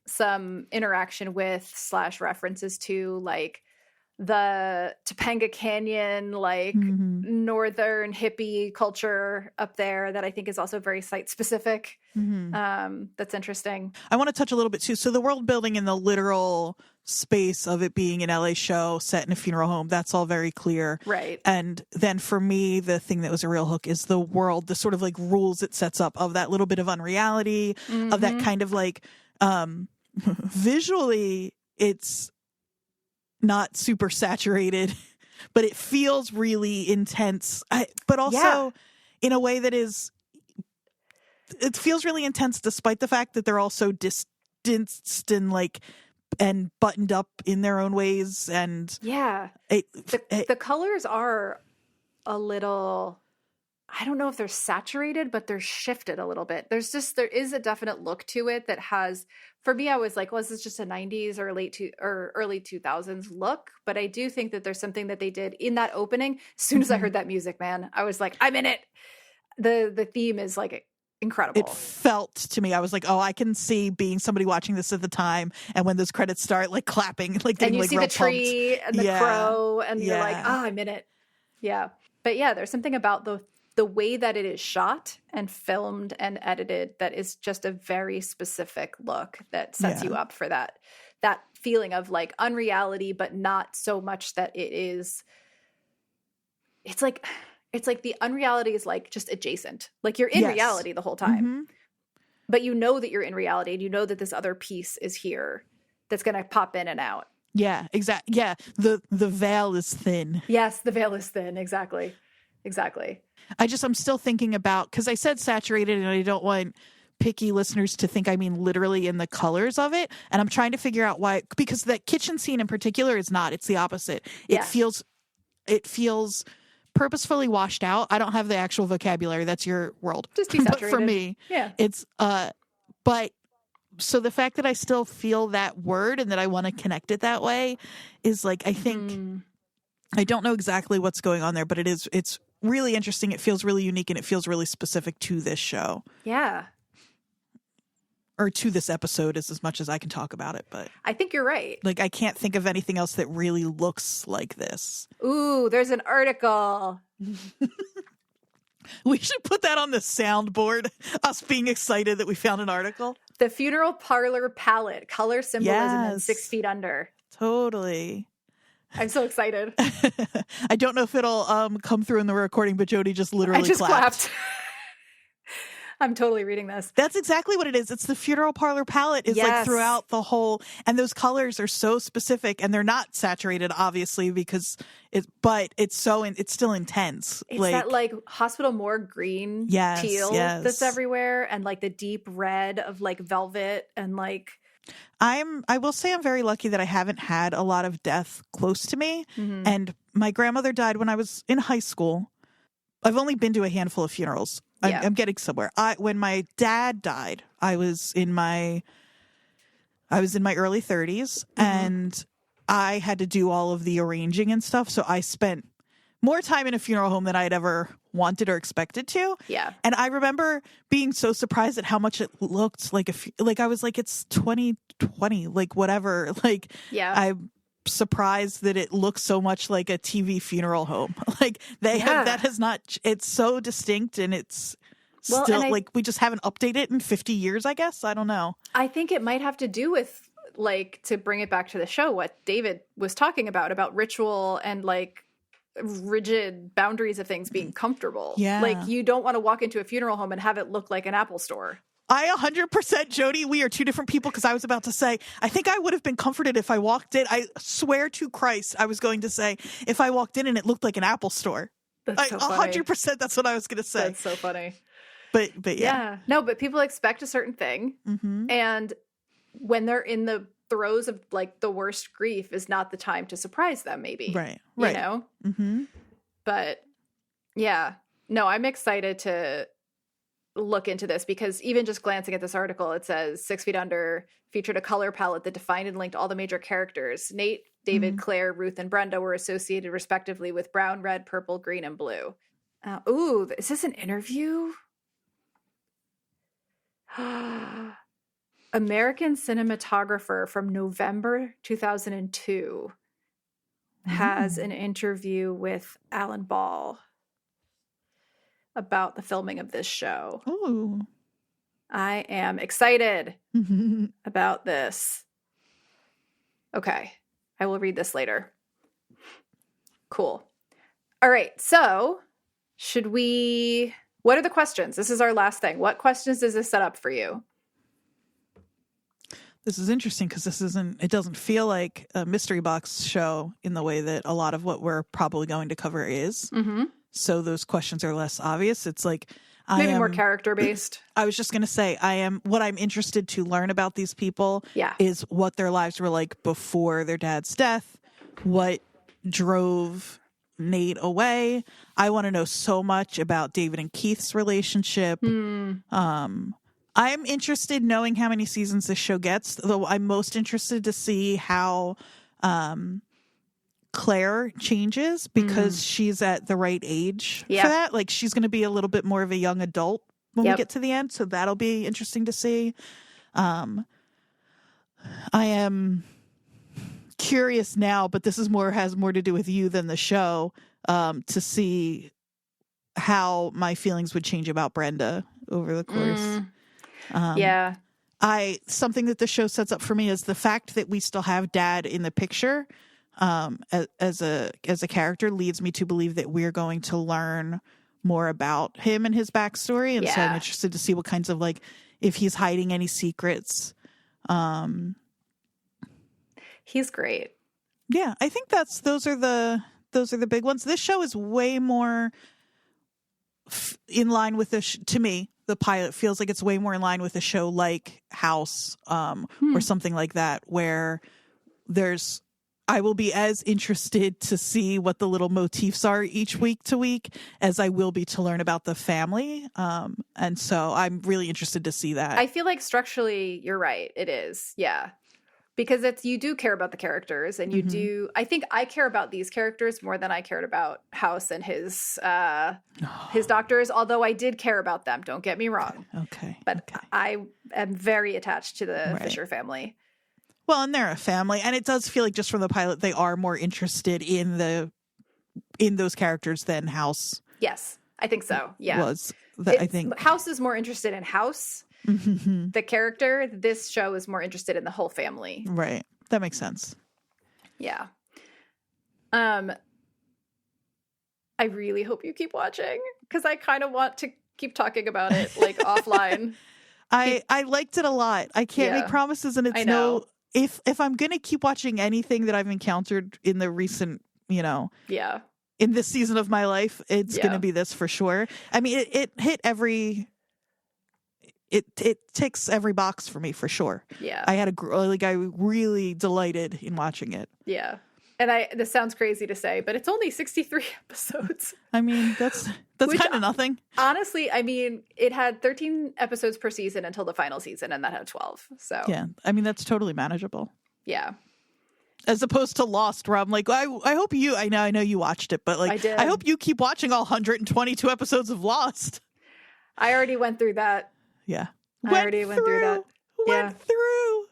[SPEAKER 2] some interaction with / references to like the Topanga Canyon, like northern hippie culture up there that I think is also very site specific. That's interesting.
[SPEAKER 1] I want to touch a little bit too. So the world building in the literal space of it being an LA show set in a funeral home, that's all very clear.
[SPEAKER 2] Right.
[SPEAKER 1] And then for me, the thing that was a real hook is the world, the sort of like rules it sets up of that little bit of unreality, of that kind of like visually, it's not super saturated, but it feels really intense. But also in a way that is, it feels really intense despite the fact that they're all so distanced and like, and buttoned up in their own ways. And
[SPEAKER 2] the colors are a little, I don't know if they're saturated, but they're shifted a little bit. There is a definite look to it that has, for me, I was like, was this just a 90s or early 2000s look? But I do think that there's something that they did in that opening. As soon as I heard that music, man, I was like, I'm in it. The theme is like incredible.
[SPEAKER 1] It felt to me, I was like, oh, I can see being somebody watching this at the time, and when those credits start, like clapping, like getting,
[SPEAKER 2] and you
[SPEAKER 1] like,
[SPEAKER 2] see
[SPEAKER 1] real
[SPEAKER 2] the tree
[SPEAKER 1] pumped.
[SPEAKER 2] and the crow, and you're like, oh, I'm in it. Yeah. But yeah, there's something about the way that it is shot and filmed and edited that is just a very specific look that sets you up for that feeling of like unreality, but not so much that it is. It's like the unreality is like just adjacent. Like you're in reality the whole time, but you know that you're in reality, and you know that this other piece is here that's going to pop in and out.
[SPEAKER 1] Yeah, exactly. Yeah, the veil is thin.
[SPEAKER 2] Yes, the veil is thin. Exactly.
[SPEAKER 1] I'm still thinking about, because I said saturated, and I don't want picky listeners to think I mean literally in the colors of it. And I'm trying to figure out why, because that kitchen scene in particular is not. It's the opposite. It feels purposefully washed out. I don't have the actual vocabulary. That's your world.
[SPEAKER 2] Just desaturated.
[SPEAKER 1] But for me, it's but so the fact that I still feel that word and that I want to connect it that way is like, I think I don't know exactly what's going on there, but it's really interesting. It feels really unique, and it feels really specific to this show.
[SPEAKER 2] Yeah.
[SPEAKER 1] Or to this episode is as much as I can talk about it, but
[SPEAKER 2] I think you're right.
[SPEAKER 1] Like, I can't think of anything else that really looks like this.
[SPEAKER 2] Ooh, there's an article.
[SPEAKER 1] We should put that on the soundboard, us being excited that we found an article.
[SPEAKER 2] The funeral parlor palette, color symbolism, and 6 feet under.
[SPEAKER 1] Totally.
[SPEAKER 2] I'm so excited.
[SPEAKER 1] I don't know if it'll come through in the recording, but Jodie just literally clapped.
[SPEAKER 2] I'm totally reading this.
[SPEAKER 1] That's exactly what it is. It's the funeral parlor palette is like throughout the whole, and those colors are so specific, and they're not saturated, obviously, because it's still intense.
[SPEAKER 2] It's that like hospital morgue green teal that's everywhere, and like the deep red of like velvet, and like.
[SPEAKER 1] I will say I'm very lucky that I haven't had a lot of death close to me. And my grandmother died when I was in high school. I've only been to a handful of funerals. I'm getting somewhere. When my dad died, I was in my early 30s, and I had to do all of the arranging and stuff. So I spent more time in a funeral home than I had ever wanted or expected to.
[SPEAKER 2] Yeah.
[SPEAKER 1] And I remember being so surprised at how much it looked like I was like, it's 2020, like whatever. Like, I'm surprised that it looks so much like a TV funeral home. Like it's so distinct, and it's still like we just haven't updated it in 50 years, I guess. I don't know.
[SPEAKER 2] I think it might have to do with, like, to bring it back to the show, what David was talking about ritual and like rigid boundaries of things being comfortable.
[SPEAKER 1] Yeah.
[SPEAKER 2] Like, you don't want to walk into a funeral home and have it look like an Apple store.
[SPEAKER 1] I 100%, Jodie, we are two different people, because I was about to say, I think I would have been comforted if I walked in. I swear to Christ, I was going to say, if I walked in and it looked like an Apple store.
[SPEAKER 2] That's so funny.
[SPEAKER 1] 100%, that's what I was going to say.
[SPEAKER 2] That's so funny.
[SPEAKER 1] But yeah.
[SPEAKER 2] No, but people expect a certain thing. And when they're in the throes of like the worst grief is not the time to surprise them, maybe.
[SPEAKER 1] Right.
[SPEAKER 2] You know? But yeah, no, I'm excited to look into this, because even just glancing at this article, it says 6 Feet Under featured a color palette that defined and linked all the major characters. Nate, David, Claire, Ruth, and Brenda were associated respectively with brown, red, purple, green, and blue. Ooh, is this an interview? American cinematographer from November 2002. has an interview with Alan Ball about the filming of this show.
[SPEAKER 1] Ooh.
[SPEAKER 2] I am excited about this. Okay. I will read this later. Cool. All right. So, what are the questions? This is our last thing. What questions does this set up for you?
[SPEAKER 1] This is interesting because it doesn't feel like a mystery box show in the way that a lot of what we're probably going to cover is.
[SPEAKER 2] Mm-hmm.
[SPEAKER 1] So those questions are less obvious. It's like,
[SPEAKER 2] maybe more character based.
[SPEAKER 1] I was just going to say, what I'm interested to learn about these people is what their lives were like before their dad's death, what drove Nate away. I want to know so much about David and Keith's relationship. I'm interested knowing how many seasons this show gets, though I'm most interested to see how Claire changes because she's at the right age for that. Like, she's going to be a little bit more of a young adult when we get to the end, so that'll be interesting to see. I am curious now, but this has more to do with you than the show, to see how my feelings would change about Brenda over the course. Something that the show sets up for me is the fact that we still have Dad in the picture as a character leads me to believe that we're going to learn more about him and his backstory, and so I'm interested to see what kinds of, like, if he's hiding any secrets.
[SPEAKER 2] He's great.
[SPEAKER 1] Yeah, I think those are the big ones. This show is way more in line with to me. The pilot feels like it's way more in line with a show like House, or something like that, where I will be as interested to see what the little motifs are each week to week as I will be to learn about the family. And so I'm really interested to see that.
[SPEAKER 2] I feel like structurally you're right. It is. Yeah. Because you do care about the characters, and you do. I think I care about these characters more than I cared about House and his doctors. Although I did care about them, don't get me wrong.
[SPEAKER 1] Okay.
[SPEAKER 2] But I am very attached to the Fisher family.
[SPEAKER 1] Well, and they're a family, and it does feel like just from the pilot they are more interested in those characters than House.
[SPEAKER 2] Yes, I think so. Yeah,
[SPEAKER 1] I think
[SPEAKER 2] House is more interested in House. The character. This show is more interested in the whole family.
[SPEAKER 1] Right. That makes sense.
[SPEAKER 2] Yeah. I really hope you keep watching because I kind of want to keep talking about it like offline.
[SPEAKER 1] I liked it a lot. I can't make promises, and it's if I'm going to keep watching anything that I've encountered in the recent, in this season of my life, it's going to be this for sure. I mean, it hit it ticks every box for me for sure. Yeah. I really delighted in watching it.
[SPEAKER 2] Yeah. And this sounds crazy to say, but it's only 63 episodes.
[SPEAKER 1] I mean, that's kind of nothing.
[SPEAKER 2] Honestly, I mean, it had 13 episodes per season until the final season, and that had 12. So
[SPEAKER 1] yeah, I mean, that's totally manageable.
[SPEAKER 2] Yeah.
[SPEAKER 1] As opposed to Lost, where I'm like, I hope you. I know you watched it, but like, I hope you keep watching all 122 episodes of Lost.
[SPEAKER 2] I already went through that.
[SPEAKER 1] Yeah.
[SPEAKER 2] I already went through that.
[SPEAKER 1] Went through.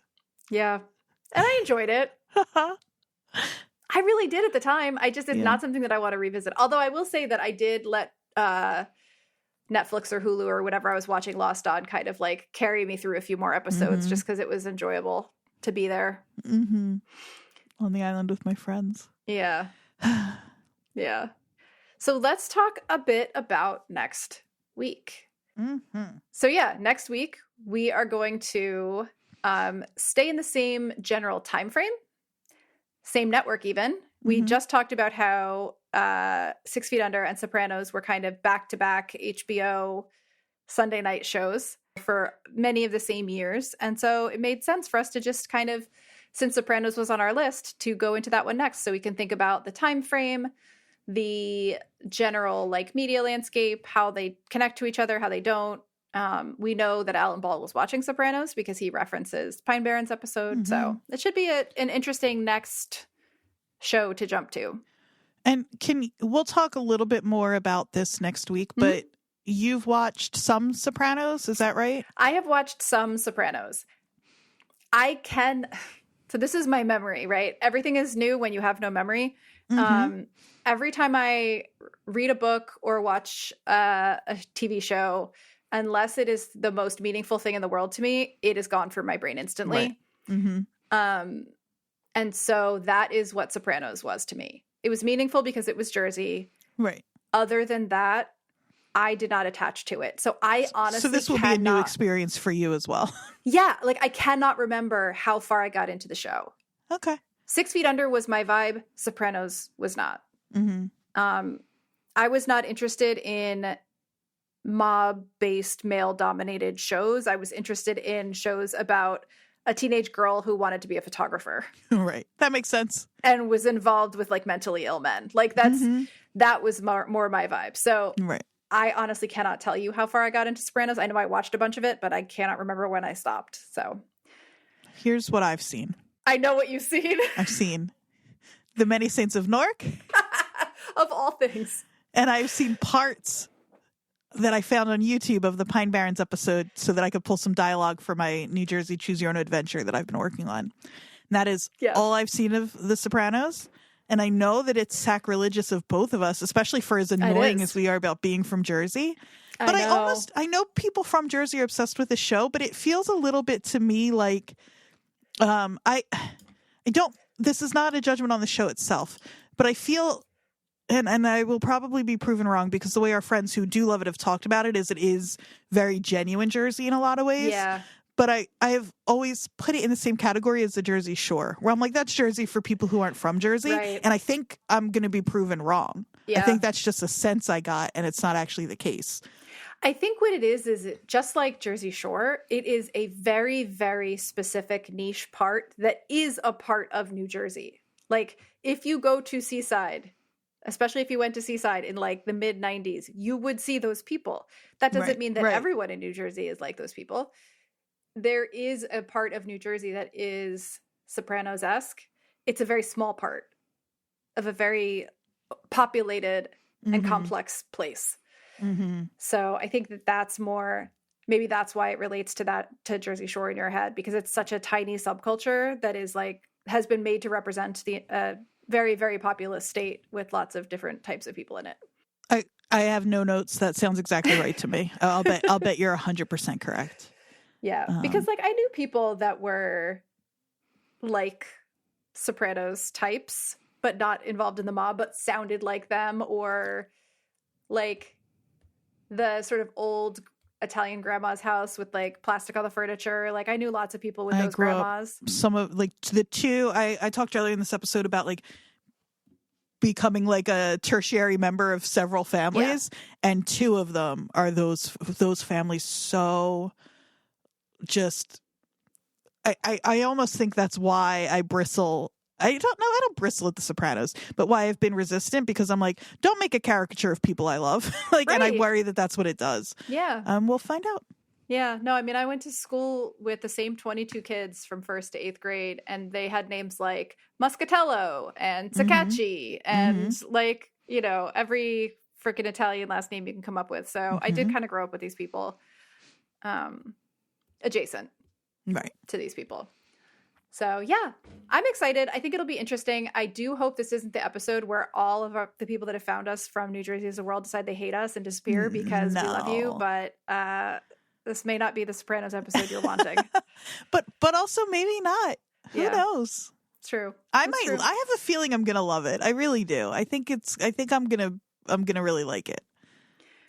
[SPEAKER 2] Yeah. And I enjoyed it. I really did at the time. It's not something that I want to revisit. Although I will say that I did let Netflix or Hulu or whatever I was watching Lost on kind of like carry me through a few more episodes just because it was enjoyable to be there.
[SPEAKER 1] Mm-hmm. On the island with my friends.
[SPEAKER 2] Yeah. Yeah. So let's talk a bit about next week. So yeah, next week we are going to stay in the same general time frame, same network even. We just talked about how 6 Feet Under and Sopranos were kind of back-to-back HBO Sunday night shows for many of the same years. And so it made sense for us to just kind of, since Sopranos was on our list, to go into that one next so we can think about the time frame, the general like media landscape, how they connect to each other, how they don't. We know that Alan Ball was watching Sopranos because he references Pine Barrens episode. So it should be an interesting next show to jump to.
[SPEAKER 1] And we'll talk a little bit more about this next week, but you've watched some Sopranos, is that right?
[SPEAKER 2] I have watched some Sopranos. So this is my memory, right? Everything is new when you have no memory. Every time I read a book or watch a TV show, unless it is the most meaningful thing in the world to me, it is gone from my brain instantly. And so that is what Sopranos was to me. It was meaningful because it was Jersey.
[SPEAKER 1] Right.
[SPEAKER 2] Other than that, I did not attach to it. So I honestly
[SPEAKER 1] So this will be a new experience for you as well.
[SPEAKER 2] Yeah, like I cannot remember how far I got into the show.
[SPEAKER 1] Okay.
[SPEAKER 2] 6 Feet Under was my vibe. Sopranos was not. I was not interested in mob-based male-dominated shows. I was interested in shows about a teenage girl who wanted to be a photographer.
[SPEAKER 1] Right. That makes sense.
[SPEAKER 2] And was involved with like mentally ill men. Like that was more my vibe. So
[SPEAKER 1] right.
[SPEAKER 2] I honestly cannot tell you how far I got into Sopranos. I know I watched a bunch of it, but I cannot remember when I stopped. So
[SPEAKER 1] here's what I've seen.
[SPEAKER 2] I know what you've seen.
[SPEAKER 1] I've seen The Many Saints of Newark.
[SPEAKER 2] Of all things. And
[SPEAKER 1] I've seen parts that I found on YouTube of the Pine Barrens episode so that I could pull some dialogue for my New Jersey Choose Your Own Adventure that I've been working on. And that is all I've seen of The Sopranos. And I know that it's sacrilegious of both of us, especially for as annoying as we are about being from Jersey. But I know people from Jersey are obsessed with the show, but it feels a little bit to me like I don't, this is not a judgment on the show itself, but I feel, and I will probably be proven wrong because the way our friends who do love it have talked about it is very genuine Jersey in a lot of ways.
[SPEAKER 2] Yeah.
[SPEAKER 1] But I have always put it in the same category as the Jersey Shore, where I'm like, that's Jersey for people who aren't from Jersey.
[SPEAKER 2] Right.
[SPEAKER 1] And I think I'm going to be proven wrong.
[SPEAKER 2] Yeah.
[SPEAKER 1] I think that's just a sense I got, and it's not actually the case.
[SPEAKER 2] I think what it is just like Jersey Shore, it is a very, very specific niche part that is a part of New Jersey. Like if you go to Seaside, especially if you went to Seaside in like the mid 90s, you would see those people. That doesn't mean that everyone in New Jersey is like those people. There is a part of New Jersey that is Sopranos-esque. It's a very small part of a very populated and complex place. So I think that's more, maybe that's why it relates to Jersey Shore in your head, because it's such a tiny subculture that is like, has been made to represent the very, very populous state with lots of different types of people in it.
[SPEAKER 1] I have no notes. That sounds exactly right to me. I'll bet you're 100% correct.
[SPEAKER 2] Yeah, because like I knew people that were like Sopranos types, but not involved in the mob, but sounded like them, or like the sort of old Italian grandma's house with like plastic on the furniture. Like I knew lots of people with those grandmas.
[SPEAKER 1] Some of like the two I talked earlier in this episode about like becoming like a tertiary member of several families, and two of them are those families. So just I almost think that's why I bristle. I don't bristle at The Sopranos, but why I've been resistant, because I'm like, don't make a caricature of people I love. And I worry that that's what it does.
[SPEAKER 2] Yeah.
[SPEAKER 1] We'll find out.
[SPEAKER 2] Yeah. No, I mean, I went to school with the same 22 kids from 1st to 8th grade, and they had names like Muscatello and Zaccaci and like, you know, every freaking Italian last name you can come up with. So I did kind of grow up with these people, adjacent to these people. So yeah, I'm excited. I think it'll be interesting. I do hope this isn't the episode where all of the people that have found us from New Jersey as a world decide they hate us and disappear because we love you. But this may not be the Sopranos episode you're wanting.
[SPEAKER 1] but also maybe not. Who knows?
[SPEAKER 2] It's true.
[SPEAKER 1] I have a feeling I'm gonna love it. I really do. I think I'm gonna really like it.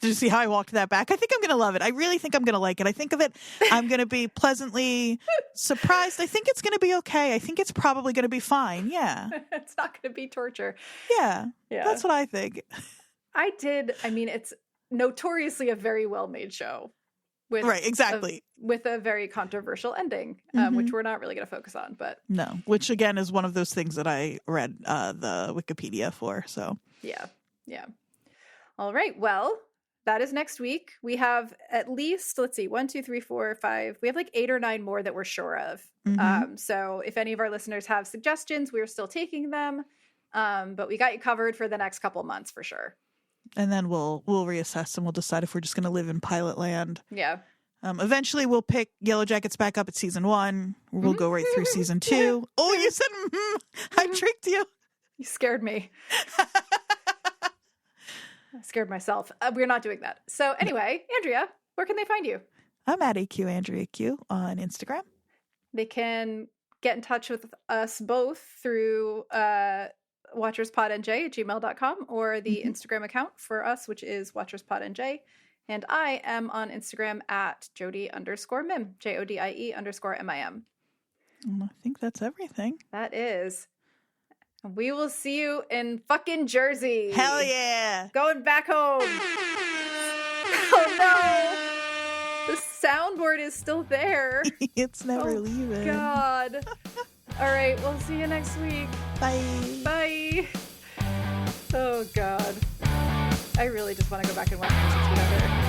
[SPEAKER 1] Did you see how I walked that back? I think I'm going to love it. I really think I'm going to like it. I think of it, I'm going to be pleasantly surprised. I think it's going to be okay. I think it's probably going to be fine. Yeah.
[SPEAKER 2] It's not going to be torture.
[SPEAKER 1] Yeah. That's what I think.
[SPEAKER 2] I mean, it's notoriously a very well-made show. With with a very controversial ending, which we're not really going to focus on. But
[SPEAKER 1] no, which again is one of those things that I read the Wikipedia for. So
[SPEAKER 2] yeah. All right. Well, that is next week. We have at least, let's see, 1, 2, 3, 4, 5. We have like 8 or 9 more that we're sure of. So if any of our listeners have suggestions, we're still taking them. But we got you covered for the next couple months for sure.
[SPEAKER 1] And then we'll reassess and we'll decide if we're just going to live in pilot land.
[SPEAKER 2] Yeah.
[SPEAKER 1] Eventually, we'll pick Yellow Jackets back up at season 1. We'll go right through season 2. Oh, you said, I tricked you.
[SPEAKER 2] You scared me. I scared myself. We're not doing that. So anyway, Andrea, where can they find you?
[SPEAKER 1] I'm at AQ Andrea Q on Instagram.
[SPEAKER 2] They can get in touch with us both through watcherspodnj@gmail.com or the Instagram account for us, which is watcherspodnj. And I am on Instagram at Jodie_mim, JODIE_MIM.
[SPEAKER 1] I think that's everything.
[SPEAKER 2] That is. We will see you in fucking Jersey.
[SPEAKER 1] Hell yeah.
[SPEAKER 2] Going back home. Oh no. The soundboard is still there.
[SPEAKER 1] It's never leaving.
[SPEAKER 2] God. All right. We'll see you next week.
[SPEAKER 1] Bye.
[SPEAKER 2] Bye. Oh God. I really just want to go back and watch this together.